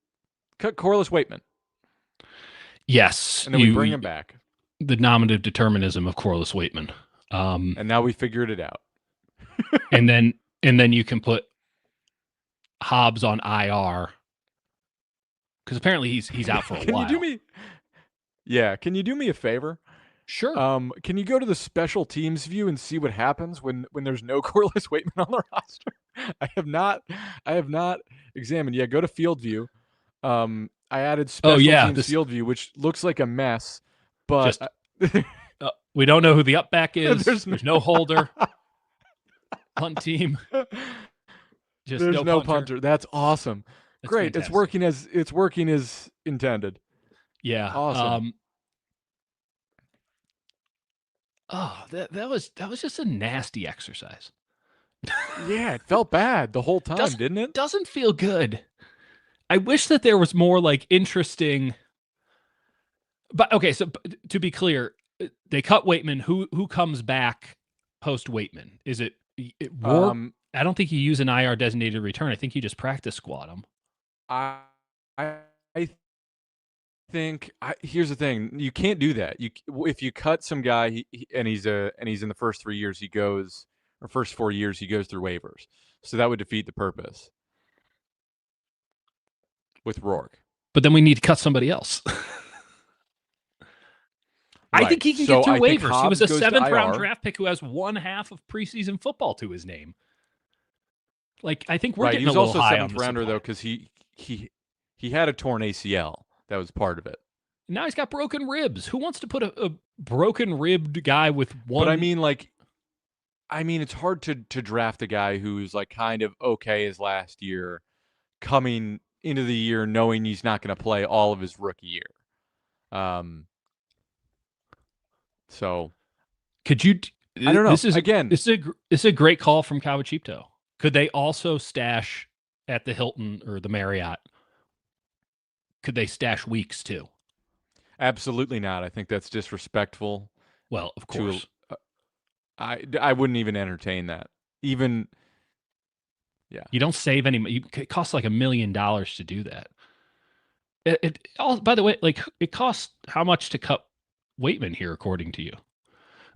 Cut Corliss Waitman, Yes, and then we bring him back. the nominative determinism of Corliss Waitman. And now we figured it out. and then you can put Hobbs on IR because apparently he's out for a Can while. you do me? Yeah. Can you do me a favor? Sure. Can you go to the special teams view and see what happens when there's no Corliss Waitman on the roster? I have not examined. Yeah, go to field view. I added special teams field view, which looks like a mess, but just, we don't know who the up back is. There's no holder. Punt team. Just there's no punter. That's awesome. That's great. Fantastic. It's working as intended. Yeah. Awesome. That was just a nasty exercise. Yeah, it felt bad the whole time, didn't it? Doesn't feel good. I wish that there was more like interesting. But okay, so to be clear, they cut Waitman. Who comes back post Waitman? Is it Rourke? I don't think you use an IR designated return. I think you just practice squad him. I think here's the thing: you can't do that. If you cut some guy and he's in the first 3 years he goes, or first 4 years he goes through waivers, so that would defeat the purpose with Rourke. But then we need to cut somebody else. Right. I think he can get through waivers. He was a 7th round draft pick who has one half of preseason football to his name. Like I think we're getting a little high on the 7th rounder though, because he had a torn ACL. That was part of it. Now he's got broken ribs. Who wants to put a broken ribbed guy with one? But I mean, it's hard to draft a guy who's like kind of okay his last year, coming into the year knowing he's not going to play all of his rookie year. So could you? I don't know. This is a great call from Cavachito. Could they also stash at the Hilton or the Marriott? Could they stash Weeks too? Absolutely not. I think that's disrespectful. Well, of course. I wouldn't even entertain that. Even, yeah. You don't save any. It costs like $1 million to do that. It all. By the way, like it costs how much to cut Waitman here, according to you?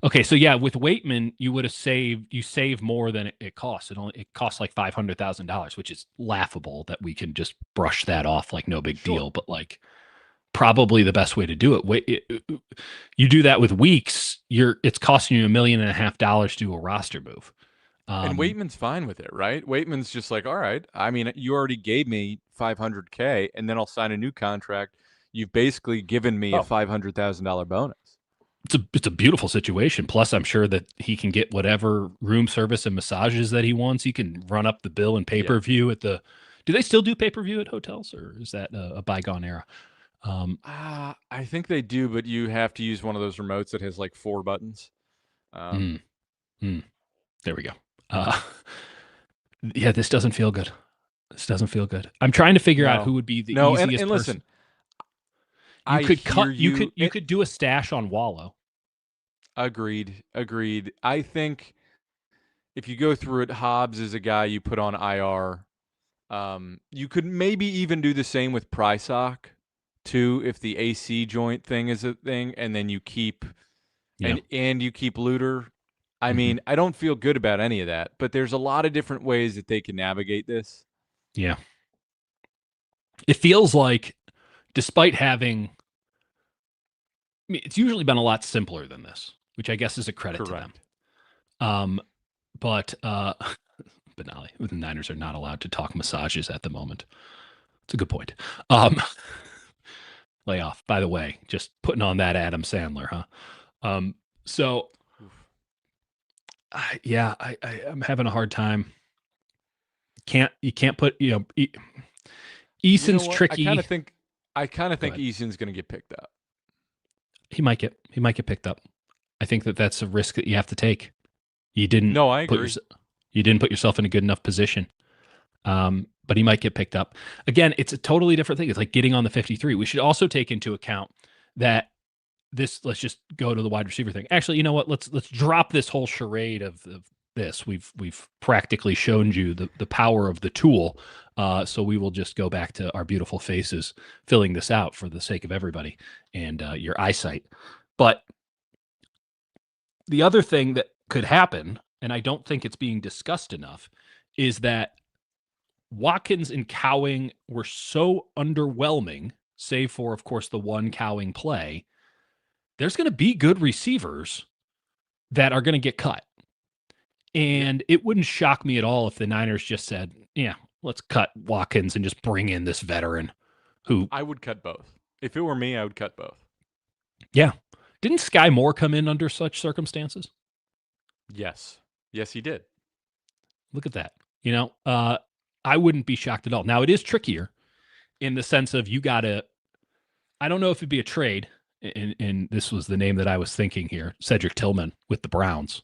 Okay, so yeah, with Waitman, you would have save more than it costs. It costs like $500,000, which is laughable that we can just brush that off like no big deal. But like, probably the best way to do it. You do that with Weeks, it's costing you $1.5 million to do a roster move. And Waitman's fine with it, right? Waitman's just like, all right. I mean, you already gave me $500K, and then I'll sign a new contract. You've basically given me a $500,000 bonus. It's a beautiful situation. Plus, I'm sure that he can get whatever room service and massages that he wants. He can run up the bill and pay-per-view at the. Do they still do pay-per-view at hotels, or is that a bygone era? I think they do, but you have to use one of those remotes that has like 4 buttons. There we go. Yeah, this doesn't feel good. I'm trying to figure out who would be the easiest and listen, person. You could do a stash on Wallow. Agreed. I think if you go through it, Hobbs is a guy you put on IR. You could maybe even do the same with Prysock too, if the AC joint thing is a thing, and then you keep Yeah. and you keep Luter. I Hmm. mean, I don't feel good about any of that, but there's a lot of different ways that they can navigate this. Yeah. It feels like, despite having, I mean, it's usually been a lot simpler than this, which I guess is a credit to them. Correct. Um, but Benali, the Niners are not allowed to talk massages at the moment. It's a good point. Um, Layoff, by the way, just putting on that Adam Sandler, huh? So Oof. yeah, I'm having a hard time. You can't put You know Eason's what? tricky. I kind of Go think ahead. Eason's going to get picked up. He might get picked up. I think that's a risk that you have to take. You didn't No, I put agree. you didn't put yourself in a good enough position. But he might get picked up. Again, it's a totally different thing. It's like getting on the 53. We should also take into account that let's just go to the wide receiver thing. Actually, you know what? Let's drop this whole charade of this. We've practically shown you the power of the tool. So we will just go back to our beautiful faces filling this out for the sake of everybody and your eyesight. But the other thing that could happen, and I don't think it's being discussed enough, is that Watkins and Cowing were so underwhelming, save for, of course, the one Cowing play. There's going to be good receivers that are going to get cut. Yep. And it wouldn't shock me at all if the Niners just said, yeah, let's cut Watkins and just bring in this veteran who, I would cut both. If it were me, I would cut both. yeah. Didn't Sky Moore come in under such circumstances? Yes. Yes, he did. Look at that. I wouldn't be shocked at all. Now, it is trickier in the sense of you got to, I don't know if it'd be a trade. And this was the name that I was thinking here, Cedric Tillman with the Browns,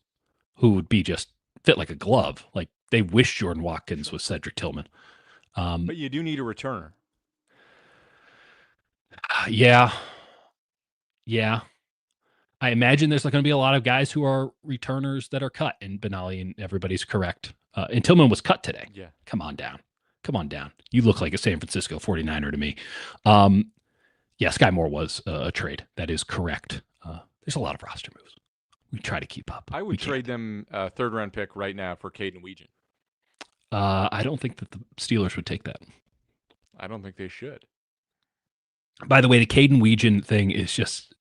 who would be just fit like a glove. Like they wish Jordan Watkins Sure. was Cedric Tillman. Um, But you do need a returner. yeah, yeah. I imagine there's going to be a lot of guys who are returners that are cut, and Benali and everybody's correct. And Tillman was cut today. Yeah. Come on down. Come on down. You look like a San Francisco 49er to me. Um, yeah, Sky Moore was a trade. That is correct. There's a lot of roster moves. We try to keep up. I We would can't. trade them a third round pick right now for Caden Weegan. I don't think that the Steelers would take that. I don't think they should. By the way, the Caden Weegan thing is just,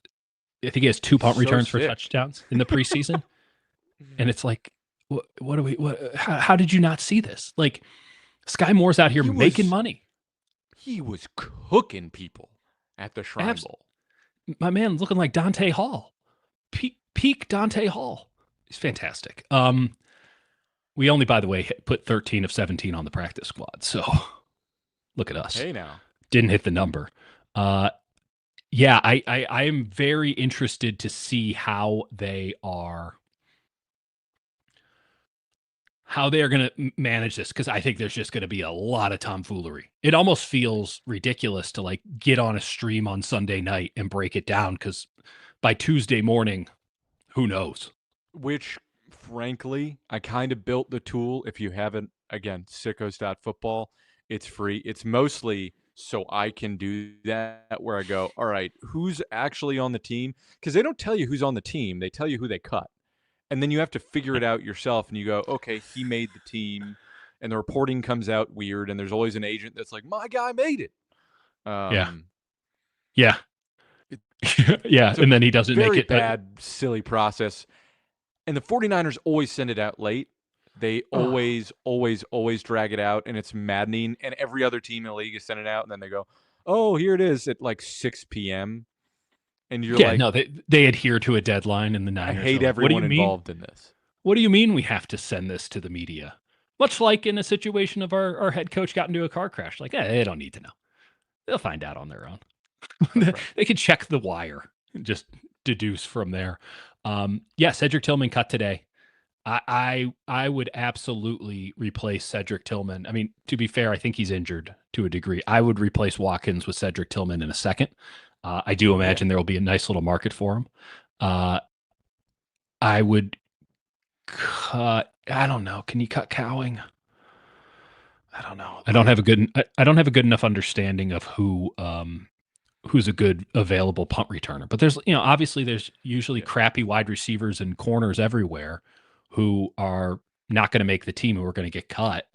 I think he has two punt So returns for sick. touchdowns in the preseason. And it's like, what do we, how did you not see this? Like, Sky Moore's out here He making was money. he was cooking people at the Shrine Abs- Bowl. My man looking like Dante Hall. Peak Dante Hall. He's fantastic. We only, by the way, put 13 of 17 on the practice squad. So look at us. Hey now. Didn't hit the number. Yeah, I am very interested to see how they are going to manage this, because I think there's just going to be a lot of tomfoolery. It almost feels ridiculous to like get on a stream on Sunday night and break it down, because by Tuesday morning, who knows? Which, frankly, I kind of built the tool. If you haven't, again, sickos.football, it's free. It's mostly so I can do that where I go, all right, who's actually on the team? Because they don't tell you who's on the team, they tell you who they cut. And then you have to figure it out yourself. And you go, okay, he made the team. And the reporting comes out weird. And there's always an agent that's like, my guy made it. Yeah. Um, Yeah. It- Yeah. it's a And then he doesn't make very it. bad, silly process. And the 49ers always send it out late. They always, always, always drag it out, and it's maddening. And every other team in the league is sending it out, and then they go, oh, here it is at like 6 p.m. And you're Yeah, like, no, they adhere to a deadline, and the I Niners are hate like, "What do you everyone mean? involved in this. What do you mean we have to send this to the media?" Much like in a situation of our head coach got into a car crash. Like, they don't need to know. They'll find out on their own. That's right. They could check the wire and just deduce from there. Yeah, Cedric Tillman cut today. I would absolutely replace Cedric Tillman. I mean, to be fair, I think he's injured to a degree. I would replace Watkins with Cedric Tillman in a second. I do imagine there will be a nice little market for him. I would cut. I don't know. Can you cut Cowing? I don't know. I don't have a good enough understanding of who who's a good available punt returner. But there's, obviously there's usually Yeah. crappy wide receivers and corners everywhere who are not going to make the team, who are going to get cut.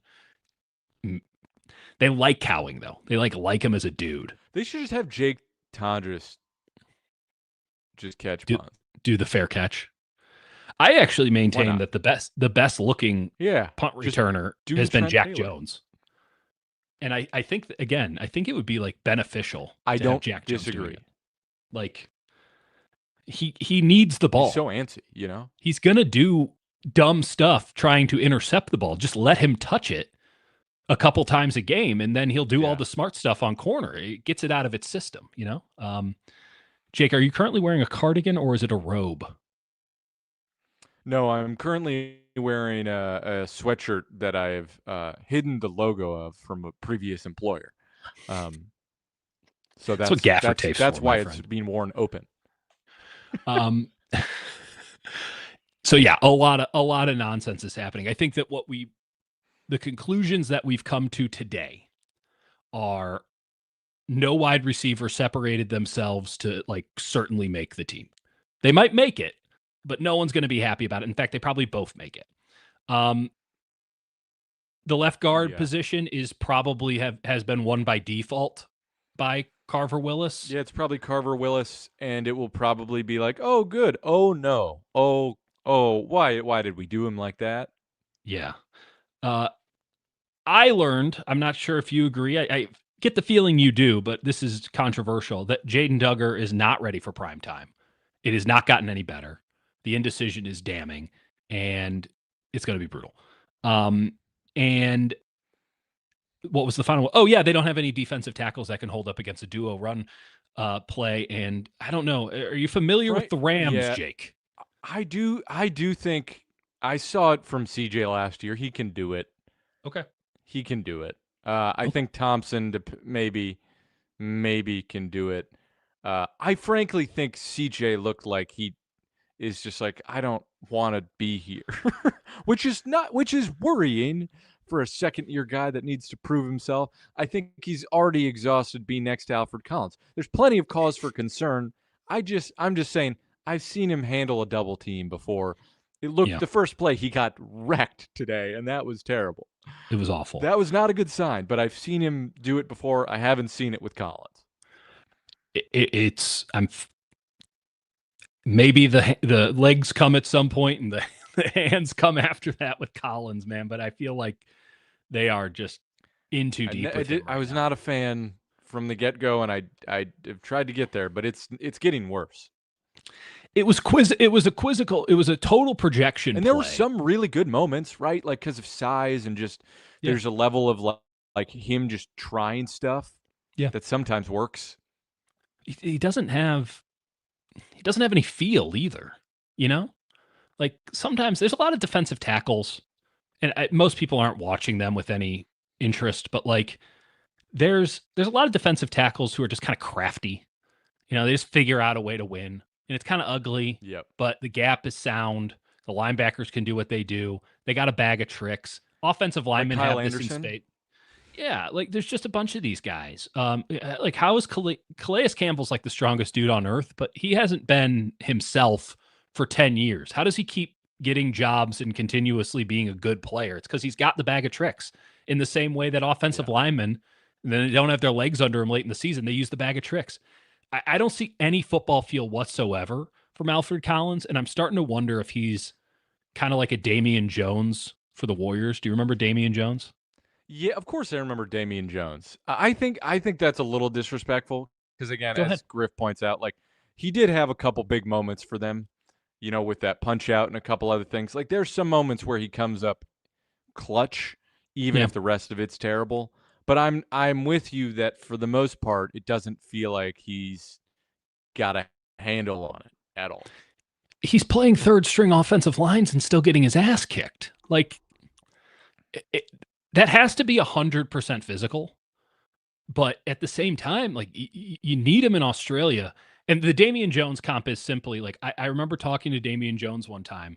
They like Cowing though. They like him as a dude. They should just have Jake Tondras just catch Do punts. do the fair catch. I actually Why maintain not? that the best looking Yeah. punt Just returner do has been Trent Jack Taylor. Jones. And I think that, again, I think it would be like beneficial I to have don't Jack Jones doing disagree. it. Like he needs the He's ball. so antsy. He's gonna do dumb stuff trying to intercept the ball. Just let him touch it a couple times a game, and then he'll do all Yeah. the smart stuff on corner. It gets it out of its system. Jake, are you currently wearing a cardigan or is it a robe? No, I'm currently wearing a sweatshirt that I've hidden the logo of from a previous employer. So That's what gaffer tape's that's for, my why it's friend. being worn open. Um, so yeah, a lot of nonsense is happening. I think that the conclusions that we've come to today are no wide receiver separated themselves to like certainly make the team. They might make it, but no one's going to be happy about it. In fact, they probably both make it. The left guard Yeah. position is probably has been won by default by Carver Willis. Yeah, it's probably Carver Willis, and it will probably be like, oh, good. Oh no. Why did we do him like that? Yeah. I learned, I'm not sure if you agree. I get the feeling you do, but this is controversial, that Jaden Duggar is not ready for prime time. It has not gotten any better. The indecision is damning, and it's going to be brutal. And what was the final one? Oh, yeah, they don't have any defensive tackles that can hold up against a duo run play. And I don't know. Are you familiar with the Rams, Yeah, Jake? I do think I saw it from CJ last year. He can do it. Okay. He can do it. I think Thompson maybe can do it. I frankly think CJ looked like he is just like, I don't want to be here, which is worrying for a second-year guy that needs to prove himself. I think he's already exhausted being next to Alfred Collins. There's plenty of cause for concern. I'm just saying, I've seen him handle a double team before. It looked the first play he got wrecked today, and that was terrible. It was awful. That was not a good sign, but I've seen him do it before. I haven't seen it with Collins. Maybe the legs come at some point and the hands come after that with Collins, man. But I feel like they are just in too deep. I was not a fan from the get-go, and I have tried to get there, but it's getting worse. It was a total projection. And there were some really good moments, right? Like because of size and just there's a level of like him just trying stuff that sometimes works. He doesn't have any feel either, Like sometimes there's a lot of defensive tackles, and most people aren't watching them with any interest, but like there's a lot of defensive tackles who are just kind of crafty. They just figure out a way to win. And it's kind of ugly, but the gap is sound. The linebackers can do what they do. They got a bag of tricks. Offensive linemen like Kyle have Anderson. this in spades. Yeah, like there's just a bunch of these guys. Like how is Calais Campbell's like the strongest dude on earth, but he hasn't been himself for 10 years. How does he keep getting jobs and continuously being a good player? It's because he's got the bag of tricks. In the same way that offensive linemen, then they don't have their legs under them late in the season, they use the bag of tricks. I don't see any football feel whatsoever from Alfred Collins, and I'm starting to wonder if he's kind of like a Damian Jones for the Warriors. Do you remember Damian Jones? Yeah, of course I remember Damian Jones. I think that's a little disrespectful because again, as Griff points out, like he did have a couple big moments for them, with that punch out and a couple other things. Like there's some moments where he comes up clutch, even if the rest of it's terrible. But I'm with you that for the most part, it doesn't feel like he's got a handle on it at all. He's playing third string offensive lines and still getting his ass kicked. Like that has to be 100% physical. But at the same time, like you need him in Australia. And the Damian Jones comp is simply like, I remember talking to Damian Jones one time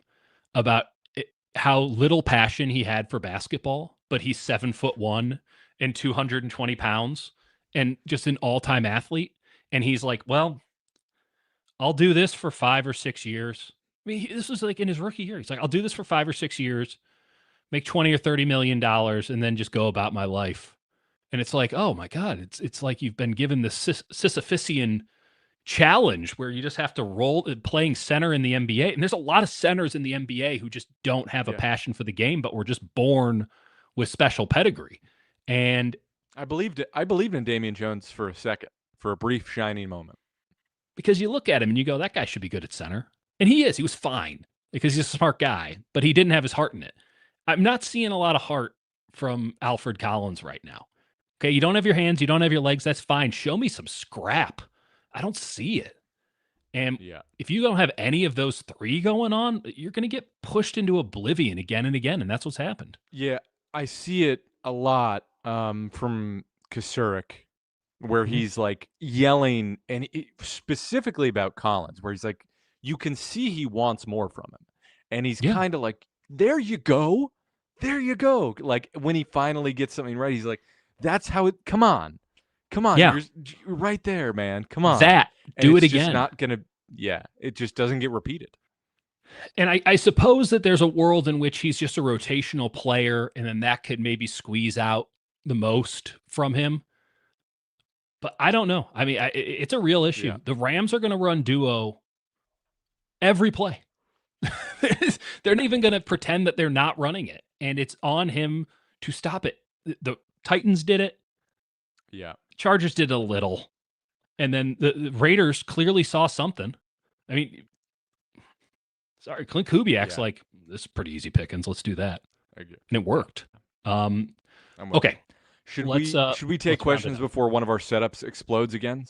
about how little passion he had for basketball, but he's 7'1" and 220 pounds and just an all-time athlete. And he's like, well, I'll do this for 5 or 6 years. I mean, this was like in his rookie year. He's like, I'll do this for 5 or 6 years, make 20 or $30 million, and then just go about my life. And it's like, oh my God, it's like you've been given the Sisyphusian challenge where you just have to roll playing center in the NBA. And there's a lot of centers in the NBA who just don't have a Yeah. passion for the game, but were just born with special pedigree. And I believed in Damian Jones for a second, for a brief shining moment. because you look at him and you go, that guy should be good at center. And he is. He was fine because he's a smart guy, but he didn't have his heart in it. I'm not seeing a lot of heart from Alfred Collins right now. Okay, you don't have your hands, you don't have your legs. That's fine. Show me some scrap. I don't see it. And Yeah. if you don't have any of those three going on, you're going to get pushed into oblivion again and again. And that's what's happened. Yeah, I see it a lot from Kasurik, where he's like yelling, and specifically about Collins, where he's like, you can see he wants more from him. And he's kind of like, there you go. There you go. Like when he finally gets something right, he's like, that's how it, come on. Come on. Yeah. You're right there, man. Come on. Do it it's again. just not going to, it just doesn't get repeated. And I suppose that there's a world in which he's just a rotational player, and then that could maybe squeeze out the most from him. But I don't know. I mean, it's a real issue. Yeah. The Rams are going to run duo every play. They're not even going to pretend that they're not running it. And it's on him to stop it. The Titans did it. Yeah. Chargers did a little. And then the Raiders clearly saw something. I mean, sorry, Clint Kubiak's like, this is pretty easy pickings. Let's do that. And it worked. Okay. Should we take questions before one of our setups explodes again?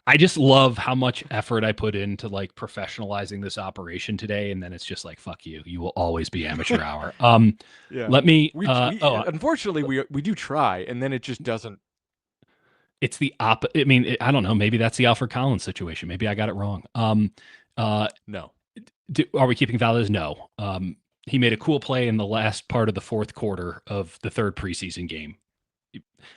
I just love how much effort I put into like professionalizing this operation today, and then it's just like, fuck you. You will always be amateur hour. Let me. Unfortunately, we do try, and then it just doesn't. It's the opposite. I mean, I don't know. Maybe that's the Alfred Collins situation. Maybe I got it wrong. No. Are we keeping Valdez? No. He made a cool play in the last part of the fourth quarter of the third preseason game.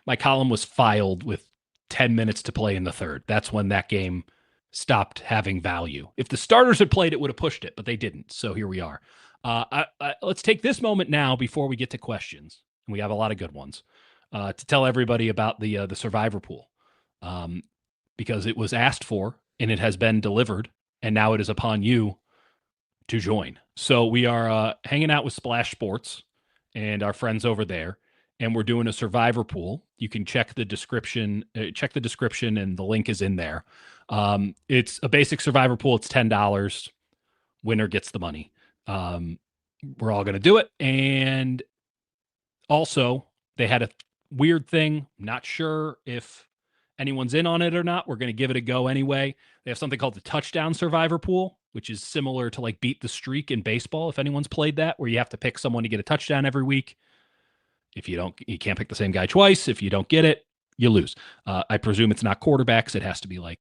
My column was filed with 10 minutes to play in the third. That's when that game stopped having value. If the starters had played, it would have pushed it, but they didn't. So here we are. Let's take this moment now before we get to questions. And we have a lot of good ones to tell everybody about the survivor pool because it was asked for and it has been delivered. And now it is upon you to join. So we are hanging out with Splash Sports and our friends over there. And we're doing a survivor pool. You can check the description, and the link is in there. It's a basic survivor pool. It's $10. Winner gets the money. We're all going to do it. And also, they had a weird thing. Not sure if anyone's in on it or not. We're going to give it a go anyway. They have something called the touchdown survivor pool, which is similar to like beat the streak in baseball. If anyone's played that, where you have to pick someone to get a touchdown every week. If you don't, you can't pick the same guy twice. If you don't get it, you lose. I presume it's not quarterbacks. It has to be like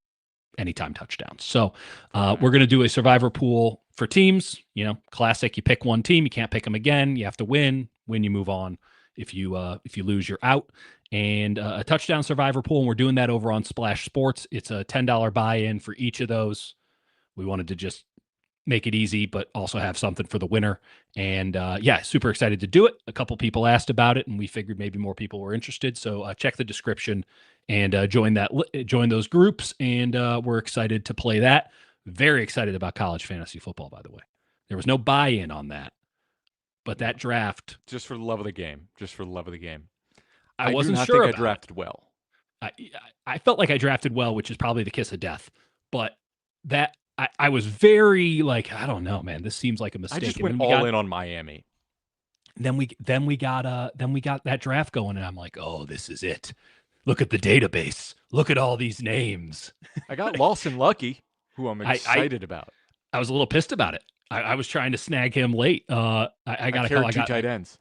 anytime touchdowns. So we're going to do a survivor pool for teams. You know, classic. You pick one team. You can't pick them again. You have to win. Win, you move on. If you lose, you're out. And a touchdown survivor pool. And we're doing that over on Splash Sports. It's a $10 buy-in for each of those. We wanted to just make it easy, but also have something for the winner. And super excited to do it. A couple people asked about it, and we figured maybe more people were interested. So check the description and join those groups. And we're excited to play that. Very excited about college fantasy football, by the way. There was no buy-in on that, but that draft, just for the love of the game. I wasn't do not sure think I drafted well. I felt like I drafted well, which is probably the kiss of death. But that. I was very like, I don't know, man. This seems like a mistake. I just went all in on Miami. Then we got that draft going, and I'm like, oh, this is it. Look at the database. Look at all these names. I got Lawson Lucky, who I'm excited about. I was a little pissed about it. I was trying to snag him late. I got two tight ends.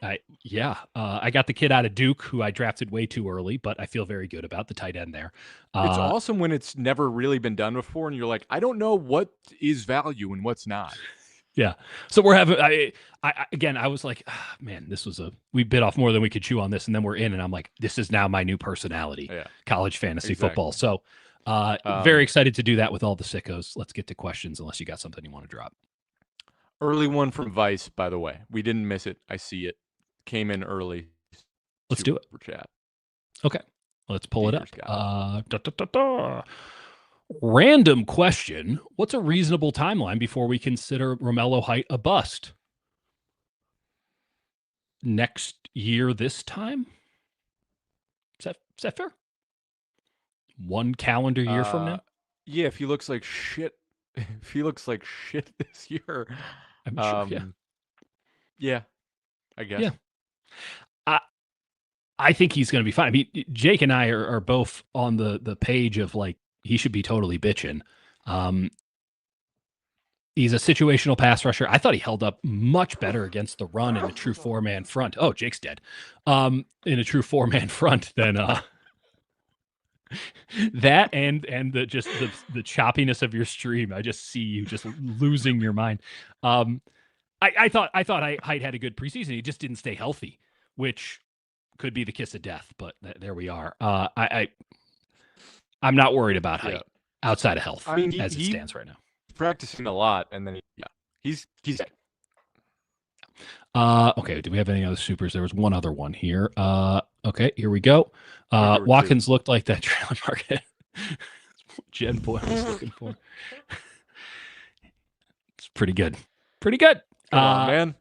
I got the kid out of Duke who I drafted way too early, but I feel very good about the tight end there. It's awesome when it's never really been done before, and you're like, I don't know what is value and what's not. Yeah. So we're having, again, I was like, man, we bit off more than we could chew on this. And then we're in, and I'm like, this is now my new personality, Yeah, college fantasy football. exactly. So, very excited to do that with all the sickos. Let's get to questions, unless you got something you want to drop. Early one from Vice, by the way. We didn't miss it. I see it. Came in early. Let's do it. Super chat. Okay. Let's pull it up. Peter's Random question. What's a reasonable timeline before we consider Romello Height a bust? Next year, this time? Is that fair? One calendar year from now? Yeah, if he looks like shit, if he looks like shit this year, I'm sure. Yeah. Yeah, I guess. Yeah. I think he's going to be fine. I mean, Jake and I are both on the page of like, he should be totally bitching. He's a situational pass rusher. I thought he held up much better against the run in a true 4-man front. Oh, Jake's dead. In a true 4-man front than that and the just the choppiness of your stream. I just see you just losing your mind. I thought Hyde had a good preseason. He just didn't stay healthy, which could be the kiss of death. But there we are. I'm not worried about Hyde outside of health. I mean, as it stands right now. Practicing a lot, and then he's dead. Okay, do we have any other supers? There was one other one here. Okay, here we go. Watkins looked like that trailer market Jen Boy was looking for. It's pretty good. Pretty good. Come on, man.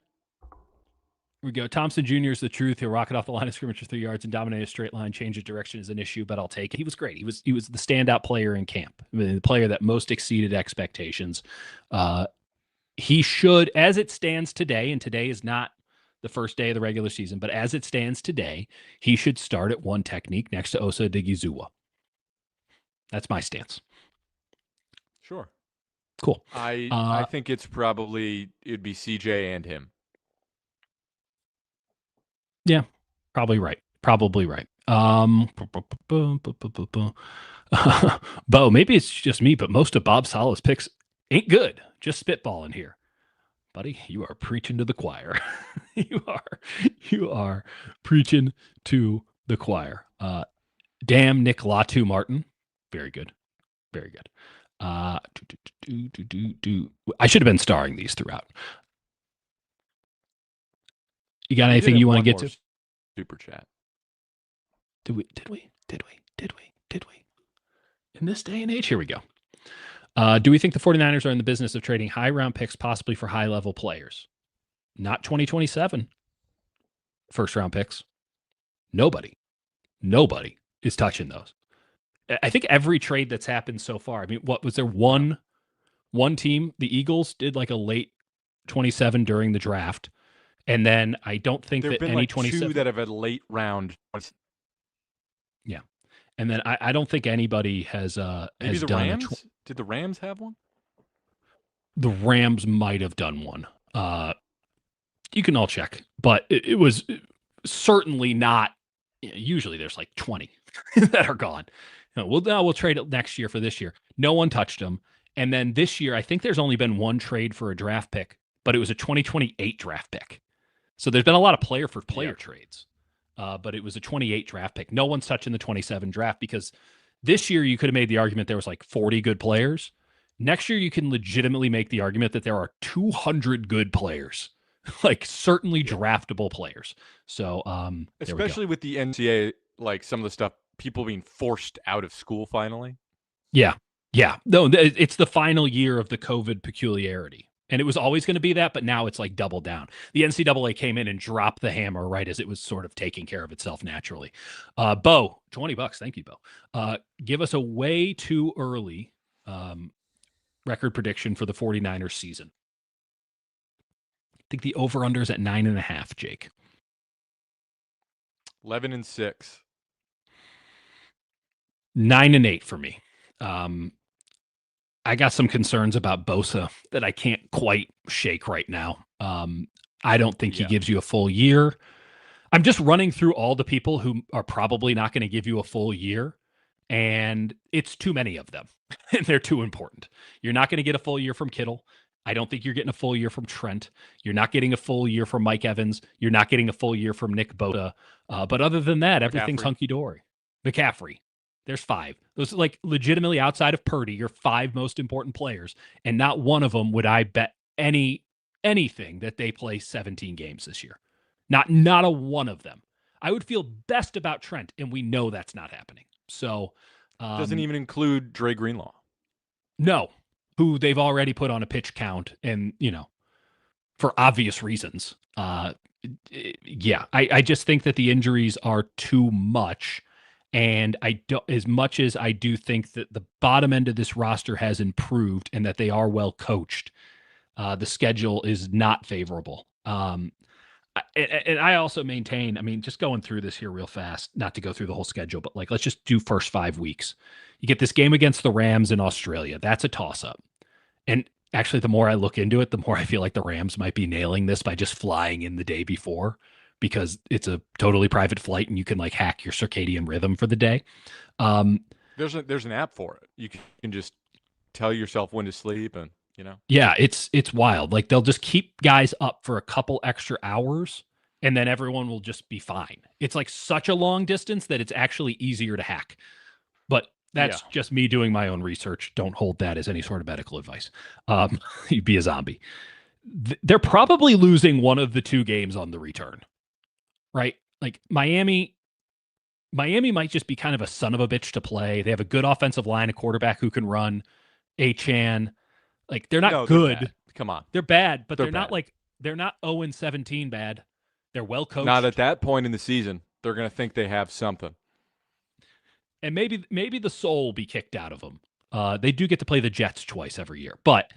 Here we go. Thompson Jr. is the truth. He'll rocket off the line of scrimmage for 3 yards and dominate a straight line. Change of direction is an issue, but I'll take it. He was great. He was the standout player in camp. I mean, the player that most exceeded expectations. He should, as it stands today, and today is not the first day of the regular season, but as it stands today, he should start at one technique next to Osa Odighizuwa. That's my stance. Sure. Cool. I think it'd be CJ and him. Yeah, probably right. Bo, maybe it's just me, but most of Bob Saleh's picks ain't good. Just spitballing here. Buddy, you are preaching to the choir. you are preaching to the choir. Damn Nick Latu Martin. Very good. Very good. I should have been starring these throughout. You got anything you want to get to? Super chat. Did we? In this day and age, here we go. Do we think the 49ers are in the business of trading high round picks possibly for high level players? Not 2027 first round picks. Nobody is touching those. I think every trade that's happened so far. I mean, what was there? One team, the Eagles, did like a late 27 during the draft. And then I don't think that any 27 two that have a late round. Yeah. And then I don't think anybody has maybe the done Rams? Did the Rams have one? The Rams might have done one. You can all check, but it was certainly not. Usually there's like 20 that are gone. We'll trade it next year for this year. No one touched them. And then this year, I think there's only been one trade for a draft pick, but it was a 2028 draft pick. So there's been a lot of player for player trades. But it was a 28 draft pick. No one's touching the 27 draft because this year you could have made the argument there was like 40 good players. Next year you can legitimately make the argument that there are 200 good players, like certainly draftable players. So especially with the NCAA, like some of the stuff, people being forced out of school finally. Yeah. No, it's the final year of the COVID peculiarity. And it was always going to be that, but now it's like double down. The NCAA came in and dropped the hammer right as it was sort of taking care of itself naturally. Bo, $20. Thank you, Bo. Give us a way too early record prediction for the 49ers season. I think the over-under is at 9.5, Jake. 11-6. 9-8 for me. I got some concerns about Bosa that I can't quite shake right now. I don't think he gives you a full year. I'm just running through all the people who are probably not going to give you a full year, and it's too many of them, and they're too important. You're not going to get a full year from Kittle. I don't think you're getting a full year from Trent. You're not getting a full year from Mike Evans. You're not getting a full year from Nick Bosa. But other than that, everything's McCaffrey. hunky dory. McCaffrey. There's 5. Those like legitimately outside of Purdy, your 5 most important players, and not one of them would I bet anything that they play 17 games this year. Not a one of them. I would feel best about Trent, and we know that's not happening. So Doesn't even include Dre Greenlaw. no, who they've already put on a pitch count, and for obvious reasons. Yeah, I just think that the injuries are too much. And I don't, as much as I do think that the bottom end of this roster has improved and that they are well coached, the schedule is not favorable. And I also maintain, I mean, just going through this here real fast, not to go through the whole schedule, but like, let's just do first 5 weeks. You get this game against the Rams in Australia. That's a toss up. And actually, the more I look into it, the more I feel like the Rams might be nailing this by just flying in the day before, because it's a totally private flight and you can like hack your circadian rhythm for the day. There's an app for it. You can just tell yourself when to sleep, and Yeah, it's wild. Like they'll just keep guys up for a couple extra hours and then everyone will just be fine. It's like such a long distance that it's actually easier to hack. But that's just me doing my own research. Don't hold that as any sort of medical advice. You'd be a zombie. They're probably losing one of the 2 games on the return, right? Like Miami might just be kind of a son of a bitch to play. They have a good offensive line, a quarterback who can run. Achan, like they're not good. They're Come on, they're bad, but they're they're not bad. like they're not 0-17 bad. They're well coached. Not at that point in the season. They're going to think they have something. And maybe the soul will be kicked out of them. They do get to play the Jets twice every year, but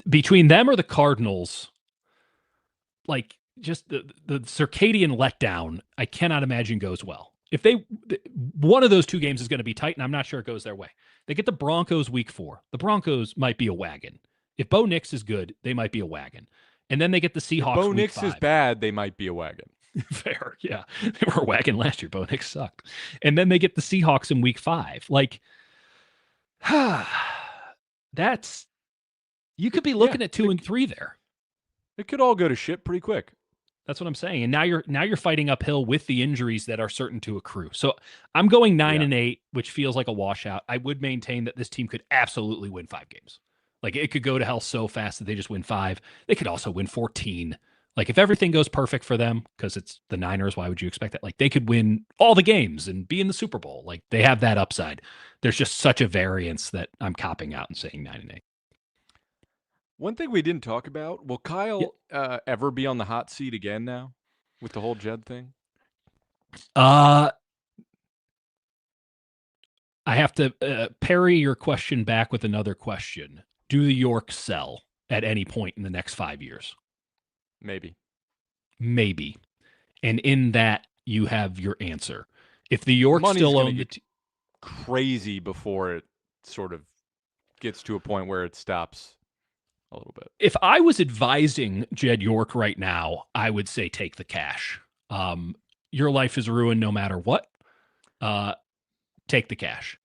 between them or the Cardinals, like just the circadian letdown, I cannot imagine goes well. If one of those 2 games is going to be tight, and I'm not sure it goes their way. They get the Broncos week 4. The Broncos might be a wagon. If Bo Nix is good, they might be a wagon. And then they get the Seahawks. If Bo week Nix 5. is bad, they might be a wagon. Fair, yeah. They were a wagon last year. Bo Nix sucked. And then they get the Seahawks in week 5. Like, that's you could be looking at 2 and 3 there. It could all go to shit pretty quick. That's what I'm saying. And now you're fighting uphill with the injuries that are certain to accrue. So I'm going 9-8, which feels like a washout. I would maintain that this team could absolutely win 5 games. Like it could go to hell so fast that they just win 5. They could also win 14. Like if everything goes perfect for them, because it's the Niners, why would you expect that? Like they could win all the games and be in the Super Bowl. Like they have that upside. There's just such a variance that I'm copping out and saying 9-8. One thing we didn't talk about, will Kyle ever be on the hot seat again now with the whole Jed thing? I have to parry your question back with another question. Do the Yorks sell at any point in the next 5 years? Maybe. And in that, you have your answer. If the Yorks still own the crazy before it sort of gets to a point where it stops a little bit. If I was advising Jed York right now, I would say take the cash. Your life is ruined no matter what. Take the cash.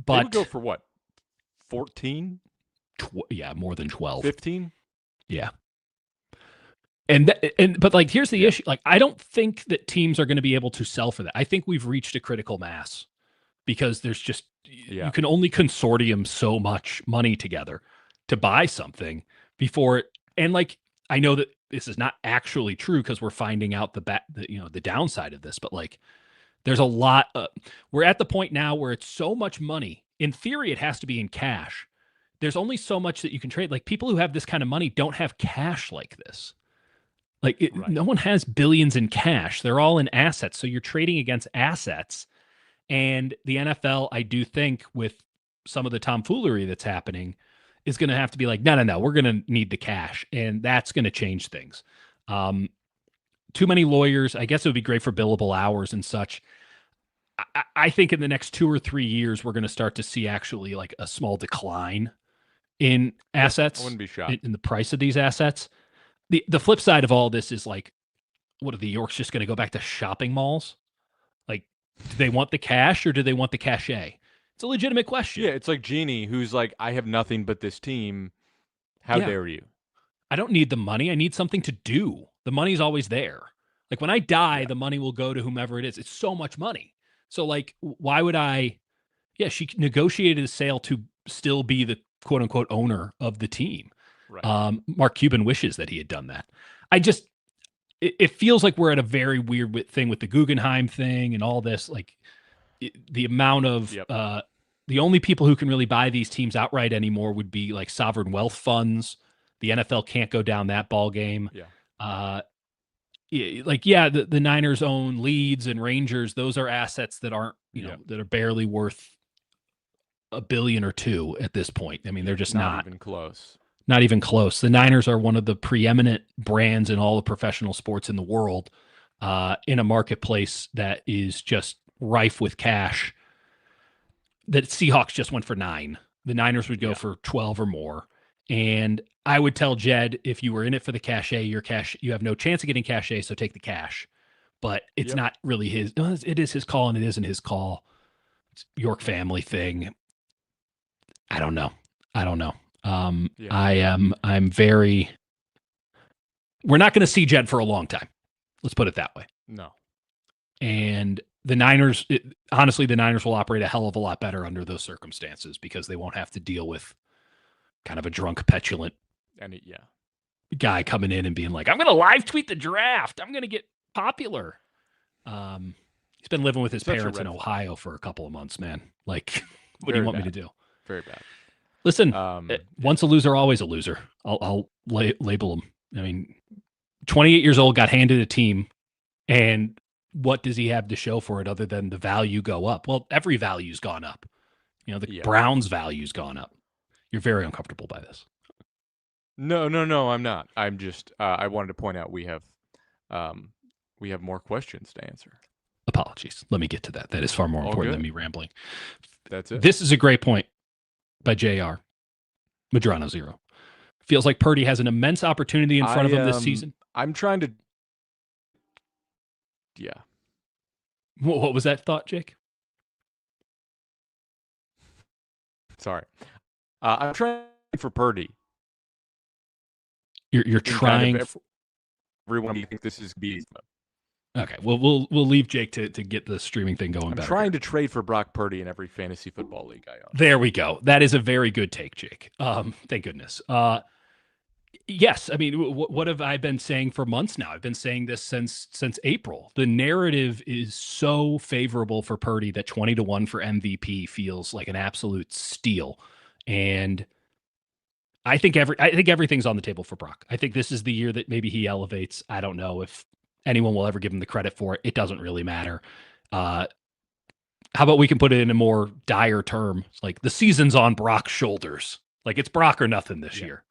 But they would go for what? 14? Yeah, more than 12. 15? Yeah. But like here's the issue. Like I don't think that teams are going to be able to sell for that. I think we've reached a critical mass because there's just you can only consortium so much money together to buy something before it. And like I know that this is not actually true because we're finding out the downside of this, but like there's a lot we're at the point now where it's so much money. In theory it has to be in cash. There's only so much that you can trade. Like people who have this kind of money don't have cash like this. Like no one has billions in cash. They're all in assets. So you're trading against assets. And the NFL, I do think with some of the tomfoolery that's happening is going to have to be like, no, we're going to need the cash. And that's going to change things. Too many lawyers. I guess it would be great for billable hours and such. I think in the next 2 or 3 years, we're going to start to see actually like a small decline in assets. I wouldn't be shocked. In the price of these assets. The flip side of all this is like, what are the Yorks just going to go back to shopping malls? Like, do they want the cash or do they want the cachet? It's a legitimate question. Yeah, it's like Genie, who's like, I have nothing but this team. How dare you? I don't need the money. I need something to do. The money's always there. Like when I die, the money will go to whomever it is. It's so much money. So like, why would I? Yeah, she negotiated a sale to still be the quote unquote owner of the team. Right. Mark Cuban wishes that he had done that. I just, it feels like we're at a very weird thing with the Guggenheim thing and all this. Like the amount of, the only people who can really buy these teams outright anymore would be like sovereign wealth funds. The NFL can't go down that ball game. Yeah. The Niners own Leeds and Rangers. Those are assets that aren't, that are barely worth $1 billion or $2 billion at this point. I mean, they're just not even close. Not even close. The Niners are one of the preeminent brands in all of professional sports in the world, in a marketplace that is just rife with cash. That Seahawks just went for 9. The Niners would go for 12 or more. And I would tell Jed, if you were in it for the cachet, you have no chance of getting cachet, so take the cash. But it's not really his. It is his call, and it isn't his call. It's York family thing. I don't know. I'm very. We're not going to see Jed for a long time. Let's put it that way. No. And the Niners, honestly, the Niners will operate a hell of a lot better under those circumstances because they won't have to deal with kind of a drunk, petulant guy coming in and being like, I'm going to live tweet the draft. I'm going to get popular. He's been living with his parents in Ohio for a couple of months, man. Like, what do you want me to do? Very bad. Listen, once a loser, always a loser. I'll label him. I mean, 28 years old, got handed a team, and what does he have to show for it other than the value go up? Well, every value's gone up. The Browns' value's gone up. You're very uncomfortable by this. No, I'm not. I'm just, I wanted to point out we have more questions to answer. Apologies. Let me get to that. That is far more important than me rambling. That's it. This is a great point by JR. Madrano 0. Feels like Purdy has an immense opportunity in front of him this season. I'm trying to. Yeah. What was that thought, Jake? Sorry. I'm trying for Purdy. You're trying. Kind of everyone, you think this is be. Okay, well, we'll leave Jake to get the streaming thing going. I'm trying to trade for Brock Purdy in every fantasy football league I own. There we go. That is a very good take, Jake. Thank goodness. Yes, I mean, what have I been saying for months now? I've been saying this since April. The narrative is so favorable for Purdy that 20-1 for MVP feels like an absolute steal, and I think everything's on the table for Brock. I think this is the year that maybe he elevates. I don't know if anyone will ever give him the credit for it. It doesn't really matter. How about we can put it in a more dire term? Like the season's on Brock's shoulders. Like it's Brock or nothing this year.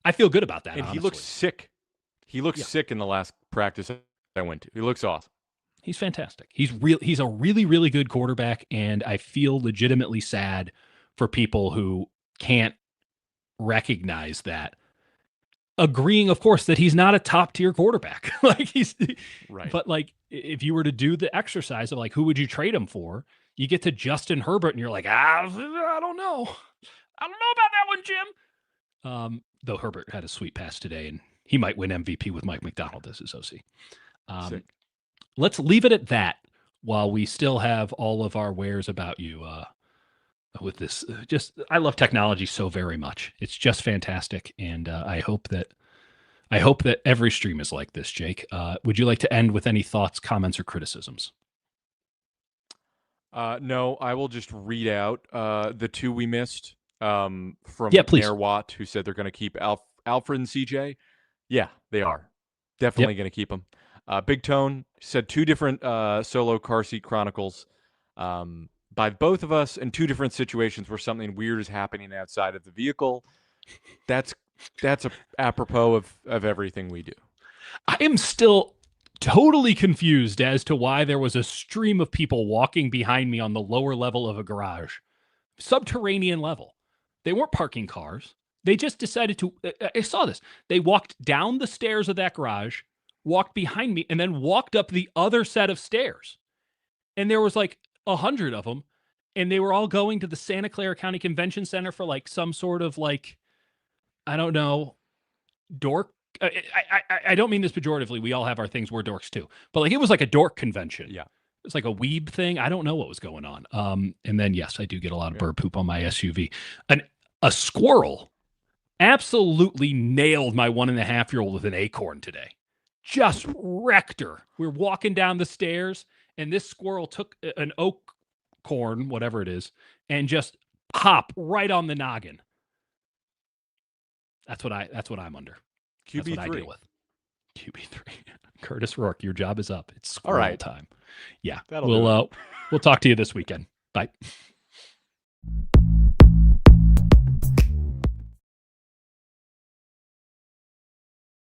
I feel good about that. And honestly. He looks sick. He looks sick in the last practice I went to. He looks awesome. He's fantastic. He's a really, really good quarterback. And I feel legitimately sad for people who can't recognize that. Agreeing, of course, that he's not a top tier quarterback. Like he's right. But like, if you were to do the exercise of like, who would you trade him for? You get to Justin Herbert and you're like, I don't know. I don't know about that one, Jim. Though Herbert had a sweet pass today and he might win MVP with Mike McDonald as his OC. Let's leave it at that while we still have all of our wares about you, with this. I love technology so very much. It's just fantastic. And I hope that every stream is like this, Jake. Would you like to end with any thoughts, comments, or criticisms? No, I will just read out the 2 we missed from Mayor Watt, who said they're going to keep Alfred and CJ. Yeah, they are. Definitely going to keep them. Big Tone said 2 different solo car seat chronicles by both of us in 2 different situations where something weird is happening outside of the vehicle. That's apropos of everything we do. I am still totally confused as to why there was a stream of people walking behind me on the lower level of a garage, subterranean level. They weren't parking cars. They just decided to, I saw this. They walked down the stairs of that garage, walked behind me, and then walked up the other set of stairs. And there was like 100 of them. And they were all going to the Santa Clara County Convention Center for like some sort of like, I don't know. Dork. I don't mean this pejoratively. We all have our things. We're dorks too. But like it was like a dork convention. Yeah. It's like a weeb thing. I don't know what was going on. And then yes, I do get a lot of bird poop on my SUV. A squirrel absolutely nailed my 1.5-year-old with an acorn today. Just wrecked her. We were walking down the stairs, and this squirrel took an oak corn, whatever it is, and just pop right on the noggin. That's what I'm under. QB3. That's what I deal with. QB3. Curtis Rourke, your job is up. It's squirrel all right. time. Yeah. We'll talk to you this weekend. Bye.